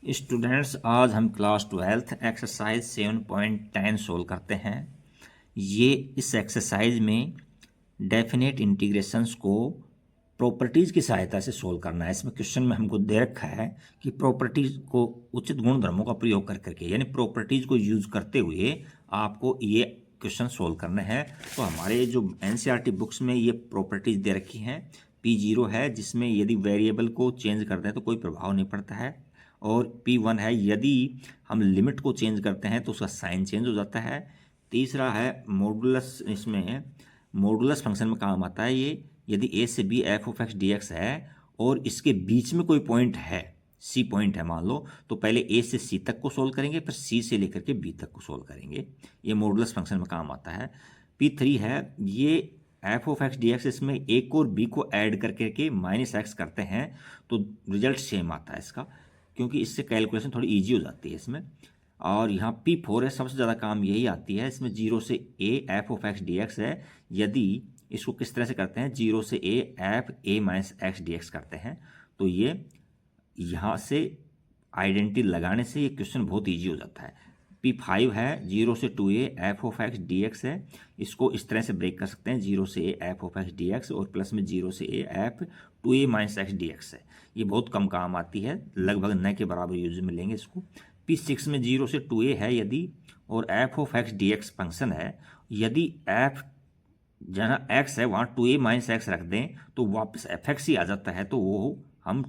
Students, आज हम class 12th exercise 7.10 solve करते हैं। ये इस एक्सरसाइज में डेफिनेट इंटीग्रेशंस को प्रॉपर्टीज़ की सहायता से सोल्व करना है। इसमें क्वेश्चन में हमको दे रखा है कि प्रॉपर्टीज़ को उचित गुणधर्मों का प्रयोग कर करके, यानी प्रॉपर्टीज़ को यूज़ करते हुए आपको ये क्वेश्चन सोल्व करने हैं। तो हमारे जो एनसीईआरटी बुक्स में ये प्रॉपर्टीज़ दे रखी हैं। P0 है जिसमें यदि वेरिएबल को चेंज करते हैं तो कोई प्रभाव नहीं पड़ता है, और P1 है यदि हम लिमिट को चेंज करते हैं तो उसका साइन चेंज हो जाता है। तीसरा है मॉडुलस, इसमें मॉडुलस फंक्शन में काम आता है ये, यदि a से b f(x) dx है और इसके बीच में कोई पॉइंट है, c पॉइंट है मान लो, तो पहले a से c तक को सोल्व करेंगे, फिर c से लेकर के b तक को सोल्व करेंगे। ये मॉडुलस फंक्शन में काम आता है। P3 है ये f(x) dx, इसमें a को और b को ऐड करके के -x करते हैं तो रिजल्ट सेम आता है इसका, क्योंकि इससे कैलकुलेशन थोड़ी ईजी हो जाती है इसमें। और यहाँ P4 है, सबसे ज़्यादा काम यही आती है। इसमें 0 से a f(x) dx है, यदि इसको किस तरह से करते हैं, 0 से a f a - x dx करते हैं, तो ये यहाँ से आइडेंटिटी लगाने से ये क्वेश्चन बहुत ईजी हो जाता है। P5 है 0 से 2a f(x) dx है, इसको इस तरह से ब्रेक कर सकते हैं, 0 से a f(x) dx और प्लस में 0 से a f 2a - x dx है। ये बहुत कम काम आती है, लगभग न के बराबर यूज में लेंगे इसको। P6 में 0 से 2a है यदि, और f(x) dx फंक्शन है, यदि f जहाँ x है वहाँ 2a - x रख दें तो वापस fx ही आ जाता है, तो वो हम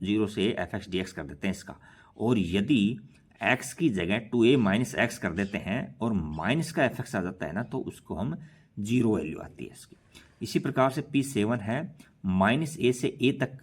0 से fx dx कर देते हैं इसका। और यदि x की जगह 2a - x कर देते हैं और माइनस का fx आ जाता है ना, तो उसको हम 0 वैल्यू आती है इसकी। इसी प्रकार से P7 है -a से a तक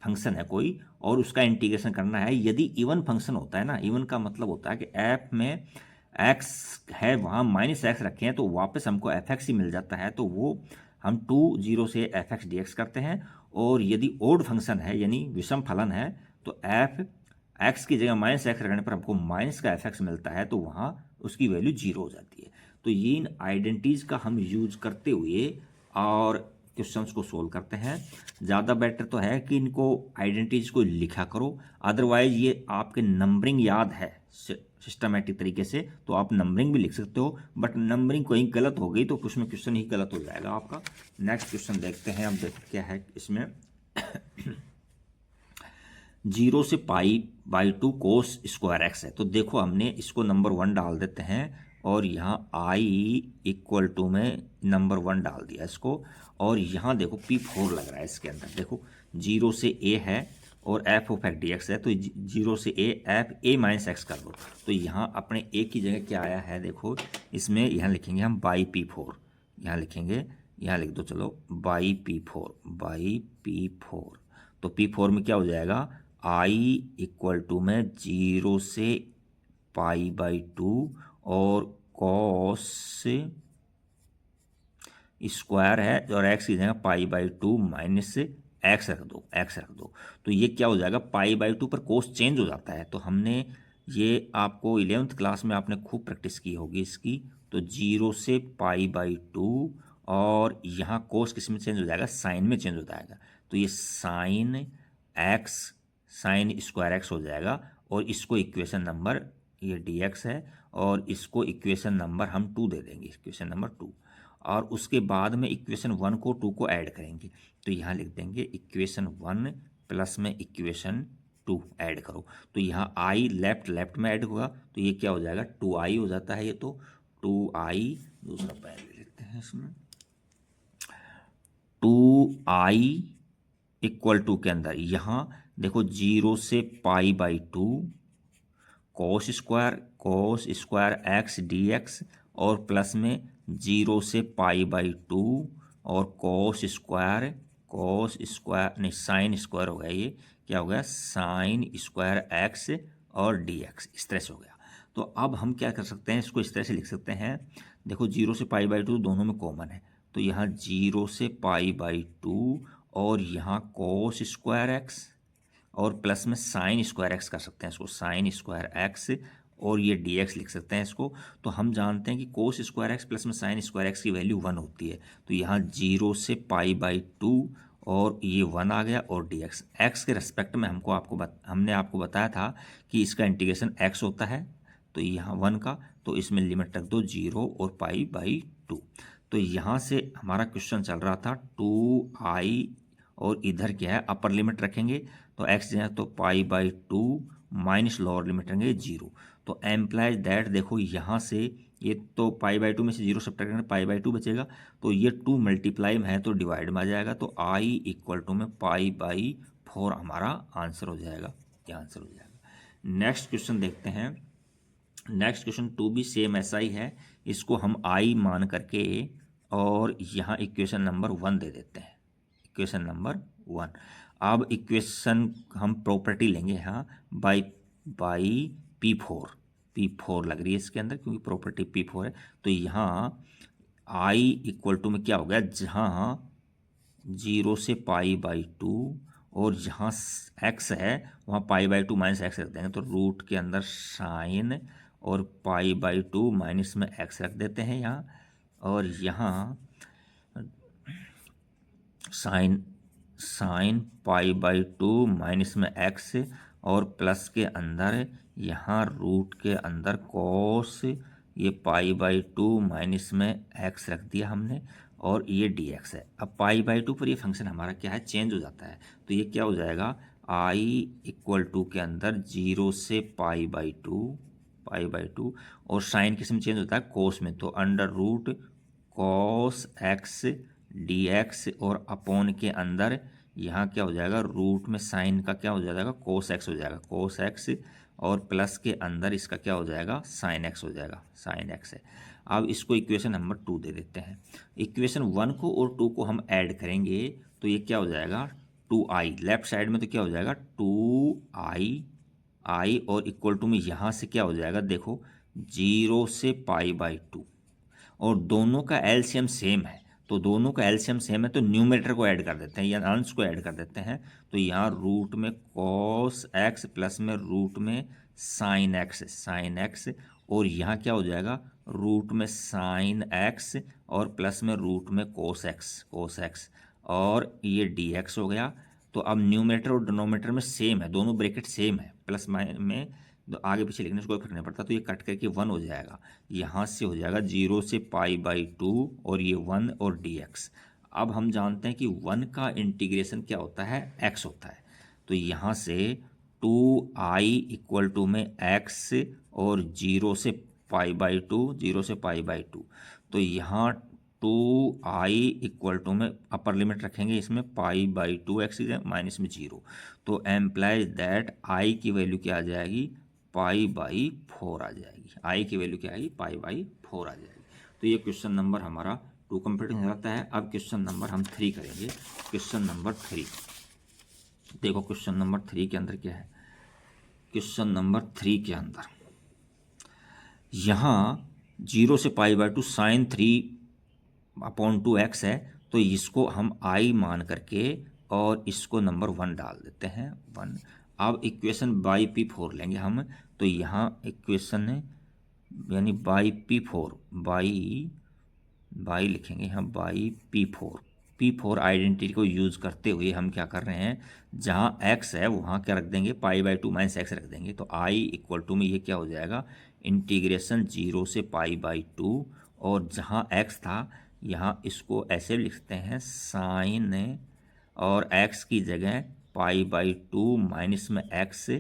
फंक्शन है कोई, और उसका इंटीग्रेशन करना है। यदि इवन फंक्शन होता है ना, इवन का मतलब होता है कि f में x है वहाँ -x रखे हैं तो वापस हमको fx ही मिल जाता है, तो वो हम 0 से fx dx करते हैं। और यदि ओड फंक्शन है यानी विषम फलन है, तो x की जगह -x रखने पर हमको माइनस का fx मिलता है, तो वहाँ उसकी वैल्यू 0 हो जाती है। तो ये इन आइडेंटिटीज़ का हम यूज करते हुए और क्वेश्चंस को सोल्व करते हैं। ज़्यादा बेटर तो है कि इनको आइडेंटिटीज़ को लिखा करो, अदरवाइज ये आपके नंबरिंग याद है सिस्टमेटिक तरीके से तो आप नंबरिंग भी लिख सकते हो, बट नंबरिंग कहीं गलत हो गई तो उसमें क्वेश्चन ही गलत हो जाएगा आपका। नेक्स्ट क्वेश्चन देखते हैं, अब देखते क्या है इसमें। 0 से π/2 cos स्क्वायर एक्स है, तो देखो हमने इसको नंबर 1 डाल देते हैं और यहाँ i = में नंबर 1 डाल दिया इसको, और यहाँ देखो P4 लग रहा है इसके अंदर। देखो 0 से a है और f(x) dx है, तो 0 से a f a - x कर दो, तो यहाँ अपने a की जगह क्या आया है, देखो इसमें यहाँ लिखेंगे हम /P4, यहाँ लिखेंगे, यहाँ लिख दो चलो /P4। तो P4 में क्या हो जाएगा, i = में 0 से π/2 और cos स्क्वायर है, और x की जगह π/2 - x रख दो, तो ये क्या हो जाएगा, π/2 पर कोस चेंज हो जाता है। तो हमने ये आपको 11th क्लास में आपने खूब प्रैक्टिस की होगी इसकी। तो 0 से π/2 और यहाँ कोस किस में चेंज हो जाएगा, साइन में चेंज हो जाएगा, तो ये साइन स्क्वायर x हो जाएगा। और इसको इक्वेशन नंबर, ये dx है, और इसको इक्वेशन नंबर हम 2 दे देंगे, इक्वेशन नंबर 2। और उसके बाद में इक्वेशन 1 को 2 को ऐड करेंगे, तो यहाँ लिख देंगे इक्वेशन 1 प्लस में इक्वेशन 2 ऐड करो, तो यहाँ i लेफ्ट में ऐड होगा, तो ये क्या हो जाएगा, 2i हो जाता है ये, तो 2i, दूसरा पैन ले लेते हैं इसमें, 2i = के अंदर यहाँ देखो 0 से π/2 cos स्क्वायर x dx, और प्लस में 0 से π/2 और cos स्क्वायर नहीं साइन स्क्वायर हो गया, ये क्या हो गया, साइन स्क्वायर x और dx, इस तरह से हो गया। तो अब हम क्या कर सकते हैं, इसको इस तरह से लिख सकते हैं, देखो 0 से π/2 दोनों में कॉमन है, तो यहाँ 0 से π/2 और यहाँ cos स्क्वायर x और प्लस में साइन स्क्वायर एक्स कर सकते हैं इसको, साइन स्क्वायर एक्स, और ये dx लिख सकते हैं इसको। तो हम जानते हैं कि कोस स्क्वायर एक्स प्लस में साइन स्क्वायर एक्स की वैल्यू 1 होती है, तो यहाँ 0 से π/2 और ये 1 आ गया, और डी एक्स के रेस्पेक्ट में हमने आपको बताया था कि इसका इंटीग्रेशन x होता है, तो यहाँ 1 का, तो इसमें लिमिट रख दो 0 और π/2। तो यहाँ से हमारा क्वेश्चन चल रहा था 2i, और इधर क्या है, अपर लिमिट रखेंगे तो x जो है तो π/2 माइनस लोअर लिमिट रखेंगे 0। तो एम्प्लाइज दैट, देखो यहाँ से ये तो π/2 में से 0 सब्ट्रैक्ट करेंगे, π/2 बचेगा, तो ये 2 मल्टीप्लाई में है तो डिवाइड में आ जाएगा, तो i इक्वल टू में π/4 हमारा आंसर हो जाएगा, ये आंसर हो जाएगा। नेक्स्ट क्वेश्चन देखते हैं। नेक्स्ट क्वेश्चन 2 भी सेम ऐसा ही है, इसको हम i मान करके और यहाँ इक्वेशन नंबर 1 दे देते हैं, इक्वेशन नंबर 1। अब इक्वेशन हम प्रॉपर्टी लेंगे यहाँ बाई P4 लग रही है इसके अंदर, क्योंकि प्रॉपर्टी P4 है। तो यहाँ i इक्वल टू में क्या हो गया, जहाँ 0 से π/2 और जहाँ x है वहाँ π/2 माइनस एक्स रख देंगे, तो रूट के अंदर साइन और π/2 माइनस में x रख देते हैं यहाँ, और यहाँ साइन π/2 माइनस में x, और प्लस के अंदर यहाँ रूट के अंदर कॉस ये π/2 माइनस में x रख दिया हमने, और ये dx है। अब π/2 पर ये फंक्शन हमारा क्या है, चेंज हो जाता है, तो ये क्या हो जाएगा, i इक्वल टू के अंदर 0 से π/2, और साइन किस में चेंज होता है, कोस में, तो under root cos x dx, और अपॉन के अंदर यहाँ क्या हो जाएगा, रूट में साइन का क्या हो जाएगा, कोस x हो जाएगा, कोस x, और प्लस के अंदर इसका क्या हो जाएगा, साइन x हो जाएगा, साइन x है। अब इसको इक्वेशन नंबर 2 दे देते हैं। इक्वेशन 1 को और 2 को हम ऐड करेंगे तो ये क्या हो जाएगा, 2i, लेफ्ट साइड में तो क्या हो जाएगा 2i, और इक्वल टू में यहाँ से क्या हो जाएगा, देखो 0 से π/2, और दोनों का एलसीएम सेम है, तो दोनों का एलसीएम सेम है तो न्यूमरेटर को ऐड कर देते हैं या अंश को ऐड कर देते हैं, तो यहाँ रूट में कॉस x प्लस में रूट में साइन x, और यहाँ क्या हो जाएगा, रूट में साइन x और प्लस में रूट में कोस x, और ये dx हो गया। तो अब न्यूमरेटर और डिनोमिनेटर में सेम है, दोनों ब्रैकेट सेम है, प्लस में तो आगे पीछे लिखने से कोई फर्क नहीं पड़ता, तो ये कट करके 1 हो जाएगा, यहाँ से हो जाएगा 0 से π/2 और ये 1 और dx। अब हम जानते हैं कि 1 का इंटीग्रेशन क्या होता है, x होता है, तो यहाँ से 2i इक्वल टू में x और 0 से π/2, तो यहाँ 2i इक्वल टू में अपर लिमिट रखेंगे इसमें π/2 x माइनस में 0, तो एम्प्लाइज दैट i की वैल्यू क्या आ जाएगी, π/4 आ जाएगी, i की वैल्यू क्या आएगी, π/4 आ जाएगी। तो ये क्वेश्चन नंबर हमारा 2 कंप्लीट हो जाता है। अब क्वेश्चन नंबर हम 3 करेंगे। क्वेश्चन नंबर 3 देखो, क्वेश्चन नंबर 3 के अंदर क्या है, क्वेश्चन नंबर 3 के अंदर यहाँ 0 से π/2 साइन 3/2x है, तो इसको हम i मान करके और इसको नंबर 1 डाल देते हैं, 1। अब इक्वेशन बाई P4 लेंगे हम, तो यहाँ इक्वेशन है यानी बाई P4 बाई लिखेंगे यहाँ बाई P4 आइडेंटिटी को यूज़ करते हुए हम क्या कर रहे हैं, जहाँ x है वहाँ क्या रख देंगे, π/2 माइनस एक्स रख देंगे, तो i इक्वल टू में ये क्या हो जाएगा, इंटीग्रेशन 0 से π/2, और जहाँ x था यहाँ इसको ऐसे लिखते हैं साइन, और x की जगह π/2 माइनस में x,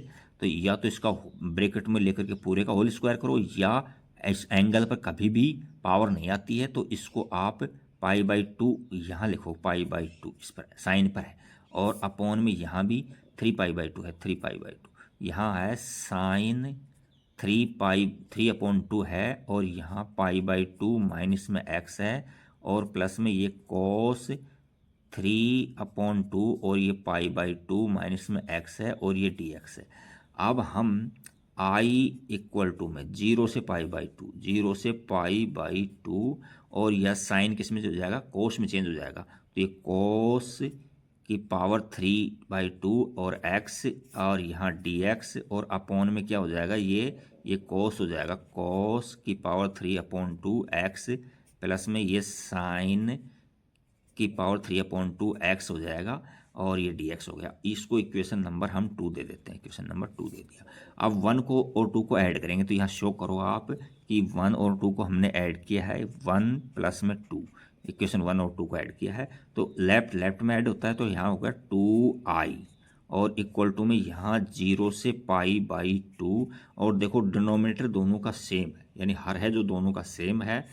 तो या तो इसका ब्रैकेट में लेकर के पूरे का होल स्क्वायर करो, या इस एंगल पर कभी भी पावर नहीं आती है तो इसको आप π/2 यहाँ लिखो, π/2 इस पर साइन पर है, और अपॉन में यहाँ भी 3π/2 है, 3π/2 यहाँ है, साइन 3/2 है, और यहाँ π/2 माइनस में x है, और प्लस में ये कॉस 3/2 और ये π/2 माइनस में x है, और ये dx है। अब हम i इक्वल टू में 0 से π/2 और यह साइन किस में हो जाएगा, कोस में चेंज हो जाएगा, तो ये कोस की पावर 3/2 और x, और यहाँ dx, और अपॉन में क्या हो जाएगा, ये कोस हो जाएगा, कोस की पावर 3/2 x, प्लस में ये साइन की पावर 3/2 एक्स हो जाएगा और ये डी एक्स हो गया। इसको इक्वेशन नंबर हम 2 दे देते हैं, इक्वेशन नंबर 2 दे दिया। अब 1 को और 2 को ऐड करेंगे तो यहाँ शो करो आप कि 1 और 2 को हमने ऐड किया है, 1 प्लस में 2, इक्वेशन 1 और 2 को ऐड किया है तो लेफ्ट में ऐड होता है, तो यहाँ होगा 2i और इक्वल टू में यहाँ 0 से π/2। और देखो डिनोमिनेटर दोनों का सेम है, यानी हर है जो दोनों का सेम है,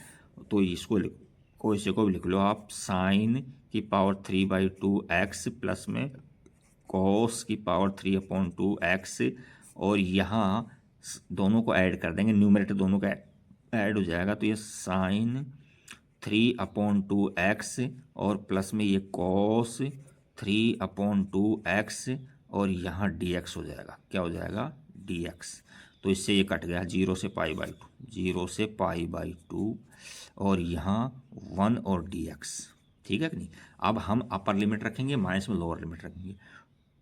तो इसको लिखो, इसे को भी लिख लो आप, साइन की पावर 3/2 एक्स प्लस में कॉस की पावर 3/2 एक्स, और यहाँ दोनों को ऐड कर देंगे, न्यूमरेटर दोनों का ऐड हो जाएगा तो ये साइन 3/2 एक्स और प्लस में ये कॉस 3/2 एक्स और यहाँ डी एक्स हो जाएगा। क्या हो जाएगा? D x. तो इससे ये कट गया 0 से π/2, 0 से π/2 और यहाँ 1 और डी एक्स। ठीक है कि नहीं? अब हम अपर लिमिट रखेंगे, माइनस में लोअर लिमिट रखेंगे।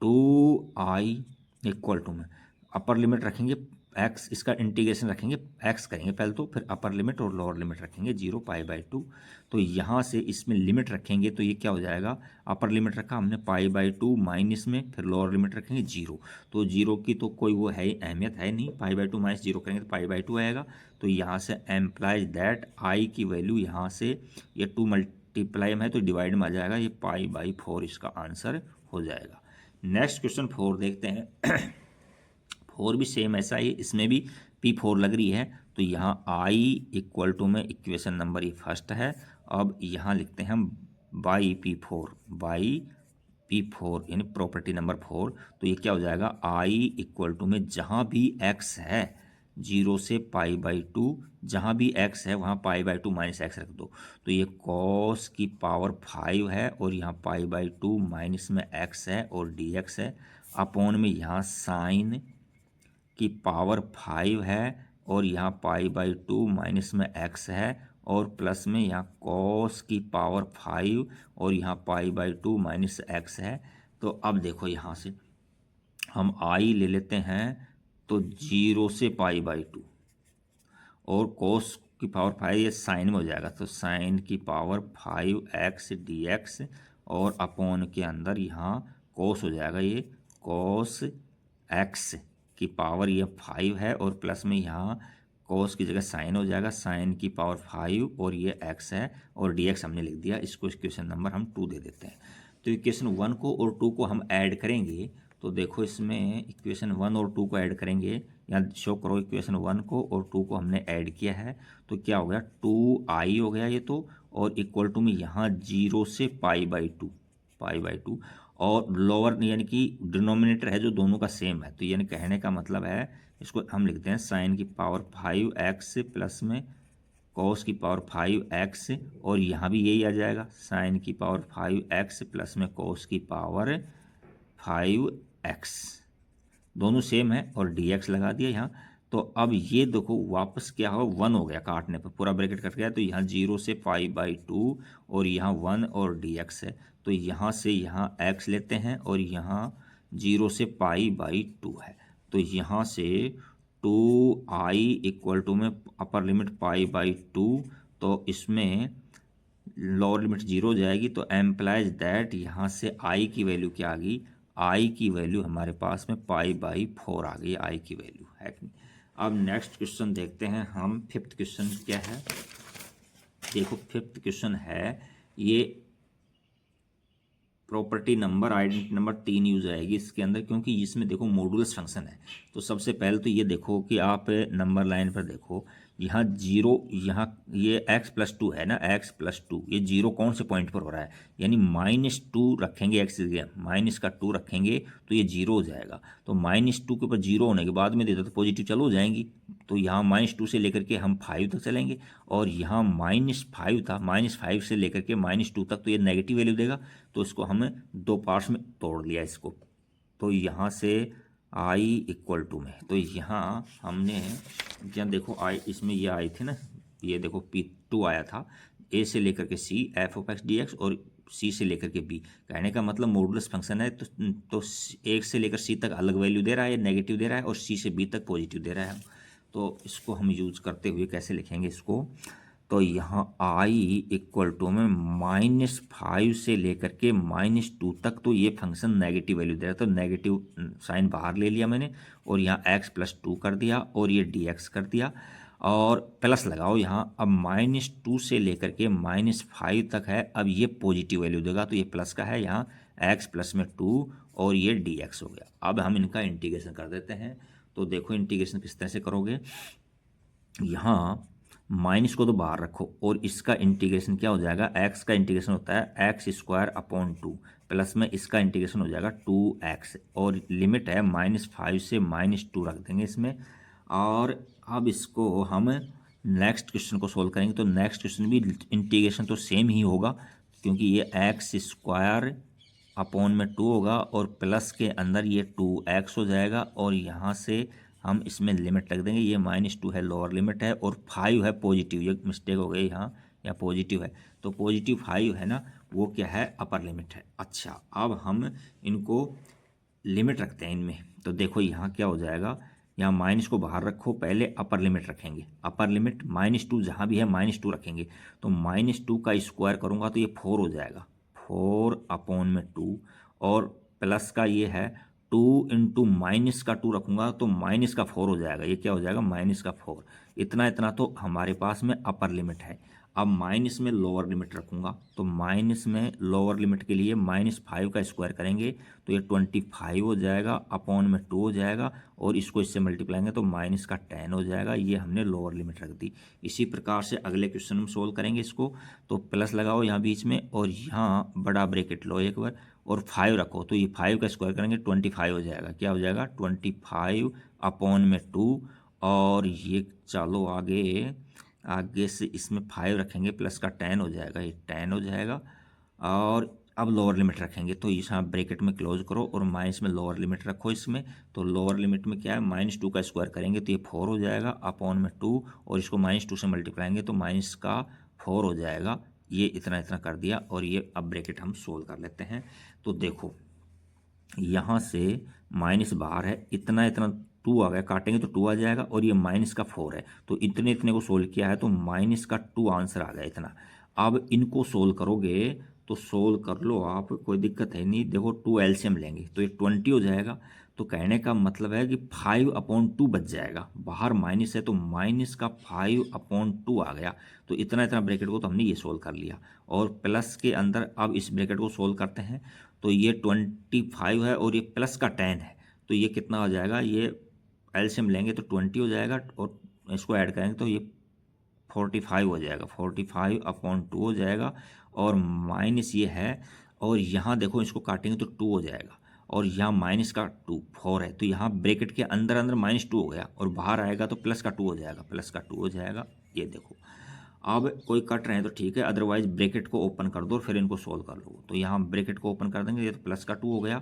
2i इक्वल टू में अपर लिमिट रखेंगे x, इसका इंटीग्रेशन रखेंगे, x करेंगे पहले तो, फिर अपर लिमिट और लोअर लिमिट रखेंगे 0 π/2। तो यहाँ से इसमें लिमिट रखेंगे तो ये क्या हो जाएगा? अपर लिमिट रखा हमने π/2 माइनस में, फिर लोअर लिमिट रखेंगे 0। तो 0 की तो कोई वो है अहमियत है नहीं, π/2 माइनस 0 करेंगे तो π/2 आएगा। तो यहाँ से एम्प्लाइज दैट i की वैल्यू यहाँ से ये 2 मल्टीप्लाई में है तो डिवाइड में आ जाएगा, ये π/4 इसका आंसर हो जाएगा। नेक्स्ट क्वेश्चन 4 देखते हैं। 4 भी सेम ऐसा ही, इसमें भी P4 लग रही है तो यहाँ I इक्वल टू में इक्वेशन नंबर ये फर्स्ट है। अब यहाँ लिखते हैं हम बाई P4 यानी प्रॉपर्टी नंबर 4। तो ये क्या हो जाएगा? I इक्वल टू में जहाँ भी x है 0 से π/2, जहाँ भी x है वहाँ π/2 माइनस एक्स रख दो। तो ये cos की पावर 5 है और यहाँ π/2 माइनस में x है और dx है, अपॉन में यहाँ साइन की पावर 5 है और यहाँ π/2 माइनस में x है और प्लस में यहाँ cos की पावर 5 और यहाँ π/2 माइनस x है। तो अब देखो यहाँ से हम I ले लेते हैं तो 0 से π/2 और cos की पावर 5 ये साइन में हो जाएगा तो साइन की पावर 5x dx और अपॉन के अंदर यहाँ cos हो जाएगा, ये cos x की पावर ये 5 है और प्लस में यहाँ cos की जगह साइन हो जाएगा, साइन की पावर 5 और ये x है और dx हमने लिख दिया। इसको इक्वेशन नंबर हम 2 दे देते हैं। तो इक्वेशन 1 को और 2 को हम ऐड करेंगे तो देखो इसमें इक्वेशन 1 और 2 को ऐड करेंगे, यहाँ शो करो इक्वेशन 1 को और 2 को हमने ऐड किया है तो क्या हो गया? 2i हो गया ये तो, और इक्वल टू में यहाँ 0 से π/2 और लोअर यानी कि डिनोमिनेटर है जो दोनों का सेम है। तो यानी कहने का मतलब है, इसको हम लिखते हैं साइन की पावर 5x प्लस में cos की पावर 5x और यहाँ भी यही आ जाएगा, साइन की पावर 5x प्लस में cos की पावर 5x, दोनों सेम है और dx लगा दिया यहाँ। तो अब ये देखो वापस क्या हो, 1 हो गया, काटने पर पूरा ब्रैकेट कट गया तो यहाँ 0 से π/2 और यहाँ 1 और dx है। तो यहाँ से यहाँ x लेते हैं और यहाँ 0 से π/2 है तो यहाँ से 2i इक्वल टू में अपर लिमिट π/2 तो इसमें लोअर लिमिट 0 हो जाएगी। तो एम्प्लाइज दैट यहाँ से i की वैल्यू क्या आ गई? i की वैल्यू हमारे पास में π/4 आ गई, i की वैल्यू है कि नहीं। अब नेक्स्ट क्वेश्चन देखते हैं हम। 5th क्वेश्चन क्या है? देखो 5th क्वेश्चन है ये property number identity number 3 use आएगी इसके अंदर, क्योंकि इसमें देखो मॉडुलस फंक्शन है। तो सबसे पहले तो ये देखो कि आप नंबर लाइन पर देखो यहाँ 0, यहाँ ये x+2 है ना, x+2 ये 0 कौन से पॉइंट पर हो रहा है? यानी -2 रखेंगे, x माइनस का 2 रखेंगे तो ये 0 हो जाएगा। तो -2 के ऊपर 0 होने के बाद में देता तो पॉजिटिव चलो हो जाएंगी। तो यहाँ -2 से लेकर के हम 5 तक चलेंगे और यहाँ -5 था, -5 से लेकर के -2 तक, तो ये नेगेटिव वैल्यू देगा। तो इसको हमें 2 पार्ट्स में तोड़ लिया इसको। तो यहाँ से i इक्वल टू में, तो यहाँ हमने जब देखो i इसमें ये आई थी ना, ये देखो P2 आया था, a से लेकर के c f(x) dx और c से लेकर के b। कहने का मतलब मॉडुलस फंक्शन है तो 1 से लेकर c तक अलग वैल्यू दे रहा है, नेगेटिव दे रहा है, और c से b तक पॉजिटिव दे रहा है। तो इसको हम यूज करते हुए कैसे लिखेंगे इसको? तो यहाँ आई इक्वल टू में -5 से लेकर के -2 तक, तो ये फंक्शन नेगेटिव वैल्यू दे रहा है, तो नेगेटिव साइन बाहर ले लिया मैंने और यहाँ x+2 कर दिया और ये dx कर दिया और प्लस लगाओ यहाँ। अब -2 से लेकर के -5 तक है, अब ये पॉजिटिव वैल्यू देगा तो ये प्लस का है, यहाँ x प्लस में 2 और ये dx हो गया। अब हम इनका इंटीग्रेशन कर देते हैं। तो देखो इंटीग्रेशन किस तरह से करोगे, यहाँ माइनस को तो बाहर रखो और इसका इंटीग्रेशन क्या हो जाएगा, x का इंटीग्रेशन होता है x² / 2 प्लस में इसका इंटीग्रेशन हो जाएगा 2x और लिमिट है -5 से -2 रख देंगे इसमें। और अब इसको हम नेक्स्ट क्वेश्चन को सोल्व करेंगे, तो नेक्स्ट क्वेश्चन भी इंटीग्रेशन तो सेम ही होगा क्योंकि ये x² / 2 होगा और प्लस के अंदर ये 2x हो जाएगा और यहाँ से हम इसमें लिमिट रख देंगे, ये -2 है लोअर लिमिट है और 5 है पॉजिटिव, ये मिस्टेक हो गई यहाँ, या पॉजिटिव है तो पॉजिटिव 5 है ना, वो क्या है अपर लिमिट है। अच्छा अब हम इनको लिमिट रखते हैं इनमें, तो देखो यहाँ क्या हो जाएगा, यहाँ माइनस को बाहर रखो, पहले अपर लिमिट रखेंगे, अपर लिमिट -2 जहाँ भी है -2 रखेंगे, तो -2 का स्क्वायर करूँगा तो ये 4 हो जाएगा, 4/2 और प्लस का ये है 2 इंटू माइनस का 2 रखूँगा तो माइनस का 4 हो जाएगा, ये क्या हो जाएगा -4। इतना इतना तो हमारे पास में अपर लिमिट है। अब माइनस में लोअर लिमिट रखूँगा, तो माइनस में लोअर लिमिट के लिए -5 का स्क्वायर करेंगे तो ये 25 हो जाएगा, /2 हो जाएगा और इसको इससे मल्टीप्लाएंगे तो माइनस का 10 हो जाएगा, ये हमने लोअर लिमिट रख दी। इसी प्रकार से अगले क्वेश्चन में सोल्व करेंगे इसको, तो प्लस लगाओ यहाँ बीच में और यहाँ बड़ा ब्रैकेट लो एक बार और 5 रखो, तो ये 5 का स्क्वायर करेंगे 25 हो जाएगा, क्या हो जाएगा 25/2 और ये चलो आगे, आगे से इसमें 5 रखेंगे प्लस का 10 हो जाएगा, ये 10 हो जाएगा। और अब लोअर लिमिट रखेंगे तो इस यहाँ ब्रैकेट में क्लोज करो और माइनस में लोअर लिमिट रखो इसमें, तो लोअर लिमिट में क्या है -2 का स्क्वायर करेंगे तो ये 4 हो जाएगा /2 और इसको -2 से मल्टीप्लाएंगे तो माइनस का 4 हो जाएगा, ये इतना इतना कर दिया और ये अब ब्रैकेट हम सोल्व कर लेते हैं। तो देखो यहाँ से माइनस बाहर है, इतना इतना 2 आ गया, काटेंगे तो 2 आ जाएगा और ये माइनस का 4 है, तो इतने इतने को सोल्व किया है तो माइनस का 2 आंसर आ गया इतना। अब इनको सोल्व करोगे तो सोल्व कर लो आप, कोई दिक्कत है नहीं। देखो 2 एलसीएम लेंगे तो ये 20 हो जाएगा, तो कहने का मतलब है कि 5/2 बच जाएगा, बाहर माइनस है तो माइनस का 5/2 आ गया, तो इतना इतना ब्रैकेट को तो हमने ये सोल्व कर लिया। और प्लस के अंदर अब इस ब्रैकेट को सोल्व करते हैं, तो ये 25 है और ये प्लस का 10 है, तो ये कितना हो जाएगा, ये एलसीएम लेंगे तो 20 हो जाएगा और इसको ऐड करेंगे तो ये 45 हो जाएगा, 45/2 हो जाएगा और माइनस ये है और यहाँ देखो इसको काटेंगे तो 2 हो जाएगा और यहाँ माइनस का 4 है, तो यहाँ ब्रैकेट के अंदर अंदर -2 हो गया और बाहर आएगा तो प्लस का 2 हो जाएगा, प्लस का 2 हो जाएगा। ये देखो अब कोई कट रहे हैं तो ठीक है, अदरवाइज ब्रैकेट को ओपन कर दो फिर इनको सोल्व कर लो। तो यहाँ ब्रैकेट को ओपन कर देंगे, ये तो प्लस का 2 हो गया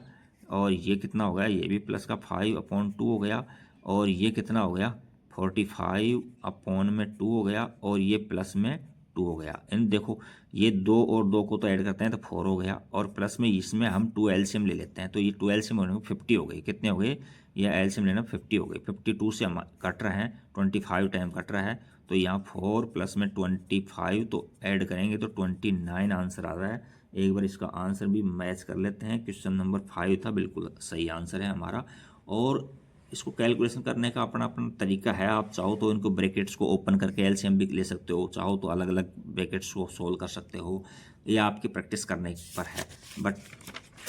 और ये कितना हो गया, ये भी प्लस का 5/2 हो गया और ये कितना हो गया 45/2 हो गया और ये प्लस में 2 हो गया। इन देखो ये 2 और 2 को तो ऐड करते हैं तो 4 हो गया और प्लस में इसमें हम 2 एलसीएम ले लेते हैं, तो ये 2 एलसीएम होने 50 हो गई, कितने हो गए, ये एलसीएम लेना 50 हो गई, 52 से हम कट रहे हैं 25 टाइम कट रहा है, तो यहाँ 4 प्लस में 25 तो ऐड करेंगे तो 29 आंसर आ रहा है। एक बार इसका आंसर भी मैच कर लेते हैं, क्वेश्चन नंबर 5 था, बिल्कुल सही आंसर है हमारा। और इसको कैलकुलेशन करने का अपना अपना तरीका है, आप चाहो तो इनको ब्रैकेट्स को ओपन करके एलसीएम भी ले सकते हो, चाहो तो अलग अलग ब्रैकेट्स को सोल्व कर सकते हो, ये आपकी प्रैक्टिस करने पर है, बट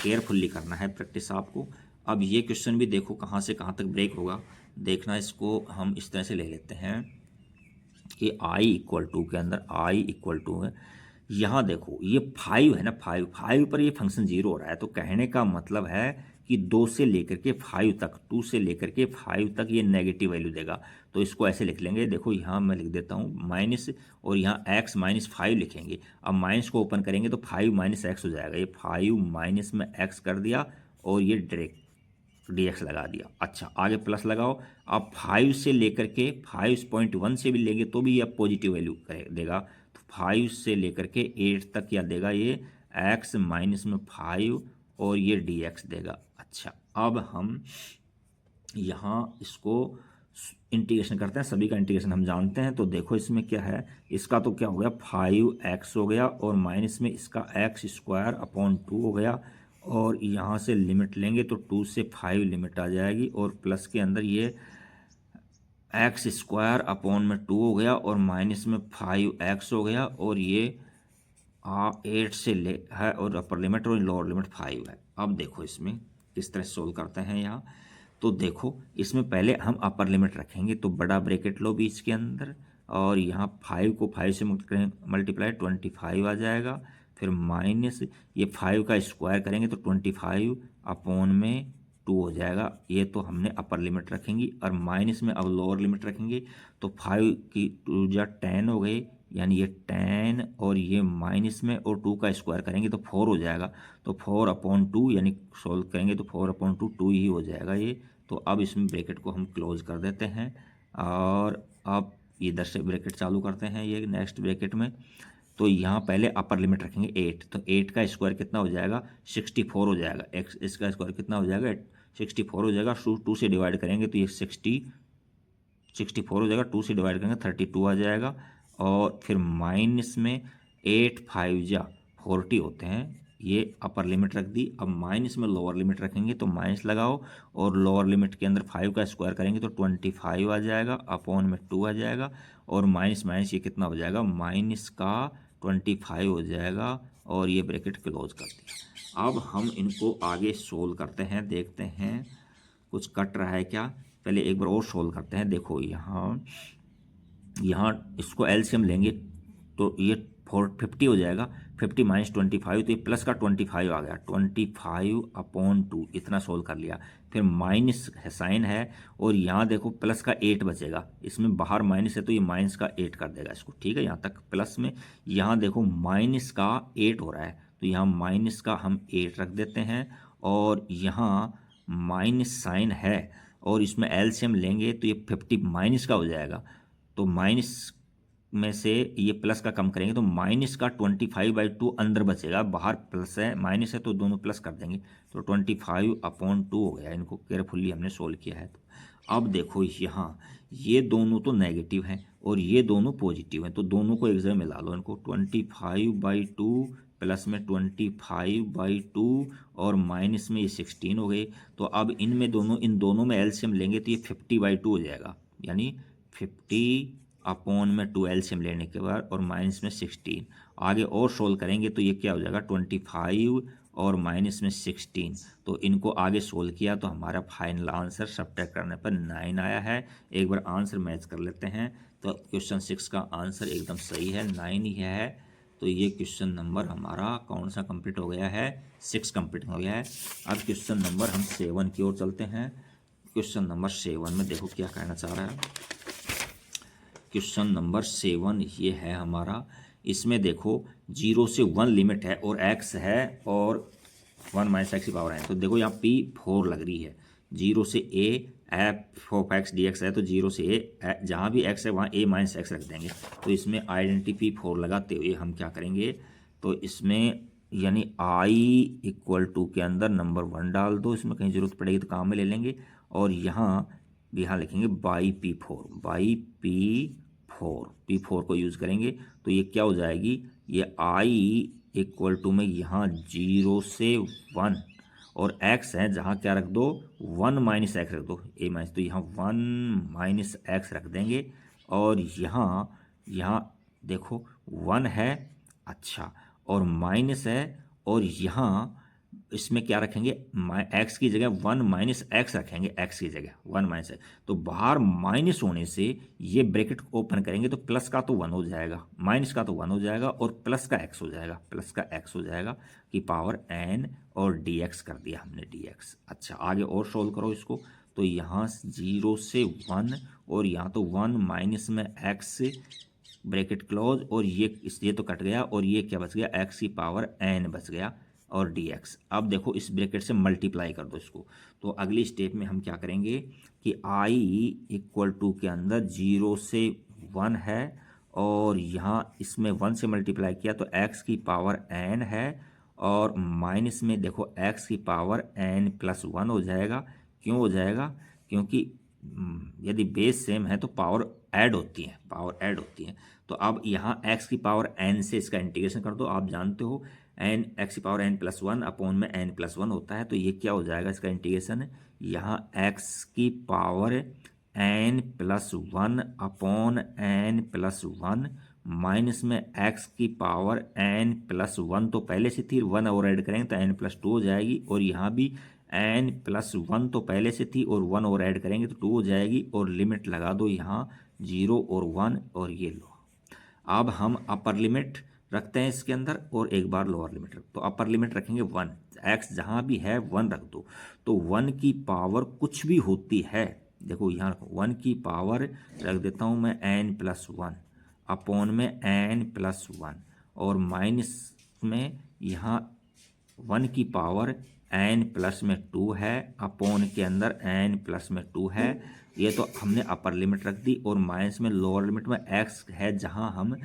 केयरफुल्ली करना है प्रैक्टिस आपको। अब ये क्वेश्चन भी देखो कहाँ से कहाँ तक ब्रेक होगा, देखना, इसको हम इस तरह से ले लेते हैं कि i=2 के अंदर i=2 है, यहाँ देखो ये 5 है ना, 5 पर ये फंक्शन 0 हो रहा है, तो कहने का मतलब है कि 2 से लेकर के 5 तक, 2 से लेकर के 5 तक ये नेगेटिव वैल्यू देगा, तो इसको ऐसे लिख लेंगे। देखो यहाँ मैं लिख देता हूँ माइनस और यहाँ x -5 लिखेंगे, अब माइनस को ओपन करेंगे तो 5 - x हो जाएगा, ये 5 माइनस में x कर दिया और ये डायरेक्ट dx लगा दिया। अच्छा आगे प्लस लगाओ, अब 5 से लेकर के 5.1 से भी लेंगे तो भी ये पॉजिटिव वैल्यू देगा, तो 5 से लेकर के 8 तक क्या देगा, ये x -5 और ये dx देगा। अच्छा अब हम यहाँ इसको इंटीग्रेशन करते हैं, सभी का इंटीग्रेशन हम जानते हैं। तो देखो इसमें क्या है, इसका तो क्या हो गया 5x हो गया, और माइनस में इसका x² अपॉन 2 हो गया, और यहाँ से लिमिट लेंगे तो 2 से 5 लिमिट आ जाएगी, और प्लस के अंदर ये x² अपॉन 2 हो गया, और माइनस में 5x हो गया, और ये 8 से ले है, और अपर लिमिट और लोअर लिमिट 5 है। अब देखो इसमें किस तरह सोल्व करते हैं यहाँ। तो देखो इसमें पहले हम अपर लिमिट रखेंगे, तो बड़ा ब्रैकेट लो बीच के अंदर, और यहाँ 5 को 5 से मल्टीप्लाई 25 आ जाएगा, फिर माइनस ये 5 का स्क्वायर करेंगे तो 25/2 हो जाएगा। ये तो हमने अपर लिमिट रखेंगी, और माइनस में अब लोअर लिमिट रखेंगे, तो 5 की 2 जा 10 हो गए, यानी ये 10, और ये माइनस में और 2 का स्क्वायर करेंगे तो 4 हो जाएगा, तो 4/2 यानी सोल्व करेंगे तो 4/2 2 ही हो जाएगा ये। तो अब इसमें ब्रैकेट को हम क्लोज कर देते हैं, और अब इधर से ब्रैकेट चालू करते हैं ये नेक्स्ट ब्रैकेट में। तो यहाँ पहले अपर लिमिट रखेंगे 8, तो 8 का स्क्वायर कितना हो जाएगा 64 हो जाएगा, एक्स इसका स्क्वायर कितना हो जाएगा 64 हो जाएगा। 2 से डिवाइड करेंगे तो ये 64 हो जाएगा, 2 से डिवाइड करेंगे 32 आ जाएगा, और फिर माइनस में 8 5 जा 40 होते हैं, ये अपर लिमिट रख दी। अब माइनस में लोअर लिमिट रखेंगे तो माइनस लगाओ, और लोअर लिमिट के अंदर 5 का स्क्वायर करेंगे तो 25 आ जाएगा, अपॉन में 2 आ जाएगा, और माइनस माइनस ये कितना हो जाएगा माइनस का 25 हो जाएगा, और ये ब्रैकेट क्लोज कर दिया। अब हम इनको आगे सोल्व करते हैं, देखते हैं कुछ कट रहा है क्या। पहले एक बार और सोल्व करते हैं। देखो यहाँ इसको एलसीएम लेंगे तो ये 450 हो जाएगा, 50 माइनस 25, तो ये प्लस का 25 आ गया, 25/2 इतना सोल्व कर लिया। फिर माइनस साइन है, और यहाँ देखो प्लस का 8 बचेगा, इसमें बाहर माइनस है तो ये माइनस का 8 कर देगा इसको, ठीक है यहाँ तक प्लस में। यहाँ देखो माइनस का 8 हो रहा है, तो यहाँ माइनस का हम 8 रख देते हैं, और यहाँ माइनस साइन है, और इसमें एलसीएम लेंगे तो ये 50 माइनस का हो जाएगा, तो माइनस में से ये प्लस का कम करेंगे तो माइनस का 25/2 अंदर बचेगा, बाहर प्लस है माइनस है तो दोनों प्लस कर देंगे, तो 25/2 हो गया। इनको केयरफुली हमने सोल्व किया है। तो अब देखो यहाँ ये दोनों तो नेगेटिव हैं और ये दोनों पॉजिटिव हैं, तो दोनों को एक जगह मिला लो इनको, 25/2 प्लस में 25/2 और माइनस में ये 16 हो गए। तो अब इन दोनों में एलसीएम लेंगे तो ये 50/2 हो जाएगा, यानी 50/2 एलसीएम लेने के बाद, और माइनस में 16। आगे और सोल्व करेंगे तो ये क्या हो जाएगा 25 और माइनस में 16। तो इनको आगे सोल्व किया तो हमारा फाइनल आंसर सब्ट्रैक्ट करने पर 9 आया है। एक बार आंसर मैच कर लेते हैं। तो क्वेश्चन 6 का आंसर एकदम सही है, 9 ही है। तो ये क्वेश्चन नंबर हमारा कौन सा कंप्लीट हो गया है, 6 कंप्लीट हो गया है। अब क्वेश्चन नंबर हम 7 की ओर चलते हैं। क्वेश्चन नंबर 7 में देखो क्या कहना चाह रहा है। क्वेश्चन नंबर 7 ये है हमारा, इसमें देखो 0 से 1 लिमिट है और x है और 1 माइनस एक्स की पावर है। तो देखो यहाँ p4 लग रही है, 0 से a f(x) dx है, तो 0 से a जहाँ भी x है वहाँ a माइनस एक्स रख देंगे। तो इसमें आइडेंटिटी p4 लगाते हुए हम क्या करेंगे, तो इसमें यानी i=2 के अंदर नंबर 1 डाल दो, इसमें कहीं ज़रूरत पड़ेगी तो काम में ले लेंगे, और यहाँ लिखेंगे बाई p4 को यूज़ करेंगे। तो ये क्या हो जाएगी, ये i=2 में यहाँ 0 से 1 और x है जहाँ क्या रख दो 1 माइनस एक्स रख दो, a माइनस, तो यहाँ 1 माइनस एक्स रख देंगे। और यहाँ देखो 1 है, अच्छा, और माइनस है, और यहाँ इसमें क्या रखेंगे x की जगह 1 माइनस एक्स रखेंगे, x की जगह 1 माइनस एक्स। तो बाहर माइनस होने से ये ब्रैकेट ओपन करेंगे तो प्लस का तो 1 हो जाएगा, माइनस का तो 1 हो जाएगा, और प्लस का x हो जाएगा, कि पावर n, और dx कर दिया हमने dx। अच्छा आगे और सोल्व करो इसको। तो यहाँ 0 से 1 और यहाँ तो 1 माइनस में x ब्रैकेट क्लोज, और ये तो कट गया, और ये क्या बच गया x की पावर n बच गया, और dx। अब देखो इस ब्रैकेट से मल्टीप्लाई कर दो इसको। तो अगली स्टेप में हम क्या करेंगे कि i=2 के अंदर 0 से 1 है, और यहाँ इसमें 1 से मल्टीप्लाई किया तो x की पावर n है, और माइनस में देखो x की पावर n+1 हो जाएगा। क्यों हो जाएगा, क्योंकि यदि बेस सेम है तो पावर ऐड होती है, तो अब यहाँ x की पावर n से इसका इंटीग्रेशन कर दो। आप जानते हो n x की पावर n+1 अपॉन में n+1 होता है, तो ये क्या हो जाएगा इसका इंटीग्रेशन, यहाँ x की power n+1 upon n+1 minus में x की पावर n+1 तो पहले से थी, 1 और ऐड करेंगे तो n+2 हो जाएगी, और यहाँ भी n+1 तो पहले से थी और 1 और ऐड करेंगे तो 2 हो जाएगी, और लिमिट लगा दो यहाँ 0 और 1, और ये लो। अब हम अपर लिमिट रखते हैं इसके अंदर और एक बार लोअर लिमिट रख, तो अपर लिमिट रखेंगे 1, x जहाँ भी है 1 रख दो, तो 1 की पावर कुछ भी होती है, देखो यहाँ 1 की पावर रख देता हूँ मैं n+1 अपॉन में n+1, और माइनस में यहाँ 1 की पावर n+2 है अपॉन के अंदर n+2 है, ये तो हमने अपर लिमिट रख दी, और माइनस में लोअर लिमिट में x है जहाँ हम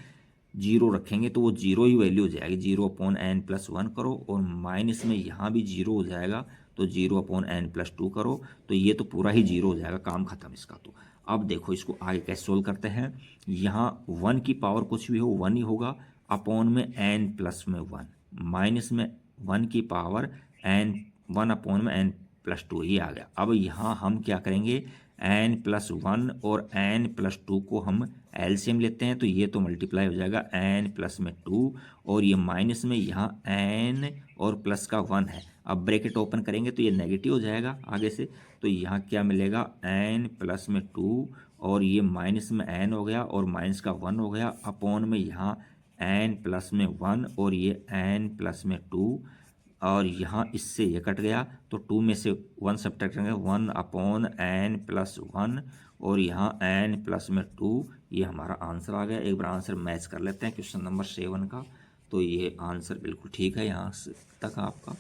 0 रखेंगे तो वो 0 ही वैल्यू हो जाएगी, 0 अपॉन n+1 करो, और माइनस में यहाँ भी 0 हो जाएगा तो 0 अपॉन n+2 करो, तो ये तो पूरा ही 0 हो जाएगा, काम खत्म इसका। तो अब देखो इसको आगे कैसे सोल्व करते हैं, यहाँ 1 की पावर कुछ भी हो 1 ही होगा, अपॉन में n+1 माइनस में 1 की पावर n1 अपॉन में n+2, ये आ गया। अब यहाँ हम क्या करेंगे, n+1 और n+2 को हम एलसीएम लेते हैं, तो ये तो मल्टीप्लाई हो जाएगा n+2, और ये माइनस में यहाँ n और प्लस का 1 है, अब ब्रैकेट ओपन करेंगे तो ये नेगेटिव हो जाएगा आगे से, तो यहाँ क्या मिलेगा n+2, और ये माइनस में n हो गया और माइनस का 1 हो गया, अपॉन में यहाँ n+1 और ये n+2, और यहाँ इससे ये कट गया तो 2 में से 1 सब्ट्रैक्ट करेंगे, 1 अपॉन n+1 और यहाँ n+2, ये हमारा आंसर आ गया। एक बार आंसर मैच कर लेते हैं क्वेश्चन नंबर 7 का, तो ये आंसर बिल्कुल ठीक है यहाँ तक आपका।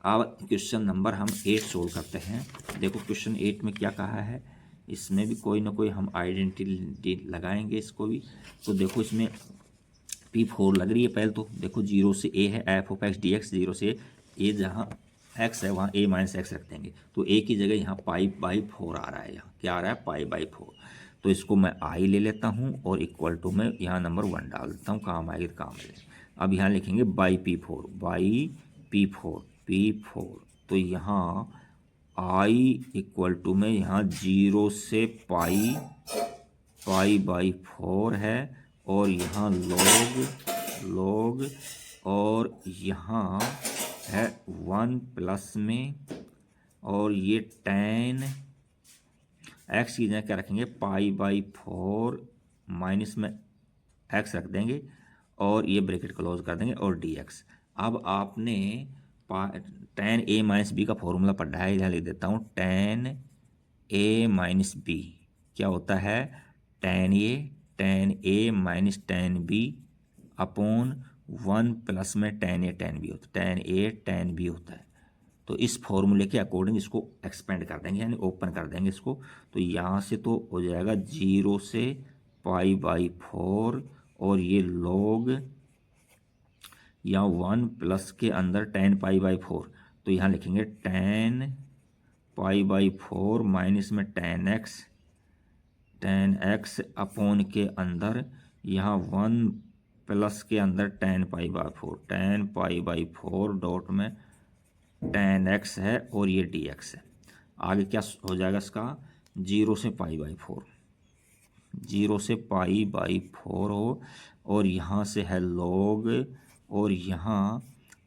अब क्वेश्चन नंबर हम 8 सोल्व करते हैं। देखो क्वेश्चन 8 में क्या कहा है, इसमें भी कोई ना कोई हम आइडेंटिटी लगाएंगे इसको भी। तो देखो इसमें P4 लग रही है, पहले तो देखो 0 से a है f(x) dx, 0 से a जहाँ x है वहाँ a माइनस x रख देंगे, तो a की जगह यहाँ π/4 आ रहा है, यहाँ क्या आ रहा है π/4, तो इसको मैं i ले लेता हूँ और इक्वल टू में यहाँ नंबर 1 डाल देता हूँ, काम आएगी तो काम आएगी। अब यहाँ लिखेंगे P4, तो यहाँ i इक्वल टू में यहाँ 0 से π/4 है, और यहाँ log और यहाँ है 1 प्लस में, और ये tan x की जगह क्या रखेंगे π/4 माइनस में x रख देंगे, और ये ब्रैकेट क्लोज कर देंगे और dx। अब आपने tan a माइनस बी का फॉर्मूला पढ़ा है, यहाँ लिख देता हूँ tan a माइनस बी क्या होता है, tan a minus tan b upon 1 plus में tan a tan b होता है। तो इस फॉर्मूले के अकॉर्डिंग इसको एक्सपेंड कर देंगे, यानी ओपन कर देंगे इसको, तो यहाँ से तो हो जाएगा 0 से π/4, और ये log या 1 प्लस के अंदर tan π/4, तो यहाँ लिखेंगे tan π/4 माइनस में tan x अपॉन के अंदर यहाँ 1 प्लस के अंदर tan π/4 डॉट में tan x है और ये dx है। आगे क्या हो जाएगा इसका, 0 से π/4, 0 से π/4 हो, और यहाँ से है log, और यहाँ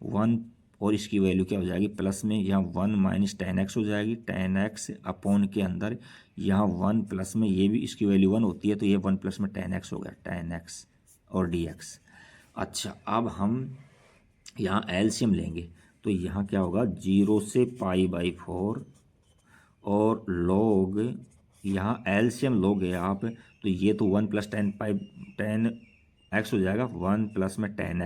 1 और इसकी वैल्यू क्या हो जाएगी प्लस में, यहाँ 1 माइनस tan x हो जाएगी, tan x अपॉन के अंदर यहाँ 1 प्लस में, ये भी इसकी वैल्यू 1 होती है तो ये 1 प्लस में tan x हो गया, tan x और dx। अच्छा अब हम यहाँ एलसीएम लेंगे, तो यहाँ क्या होगा 0 से π/4 और log, यहाँ एलसीएम लोगे आप तो ये तो 1 प्लस tan x हो जाएगा, 1 प्लस में tan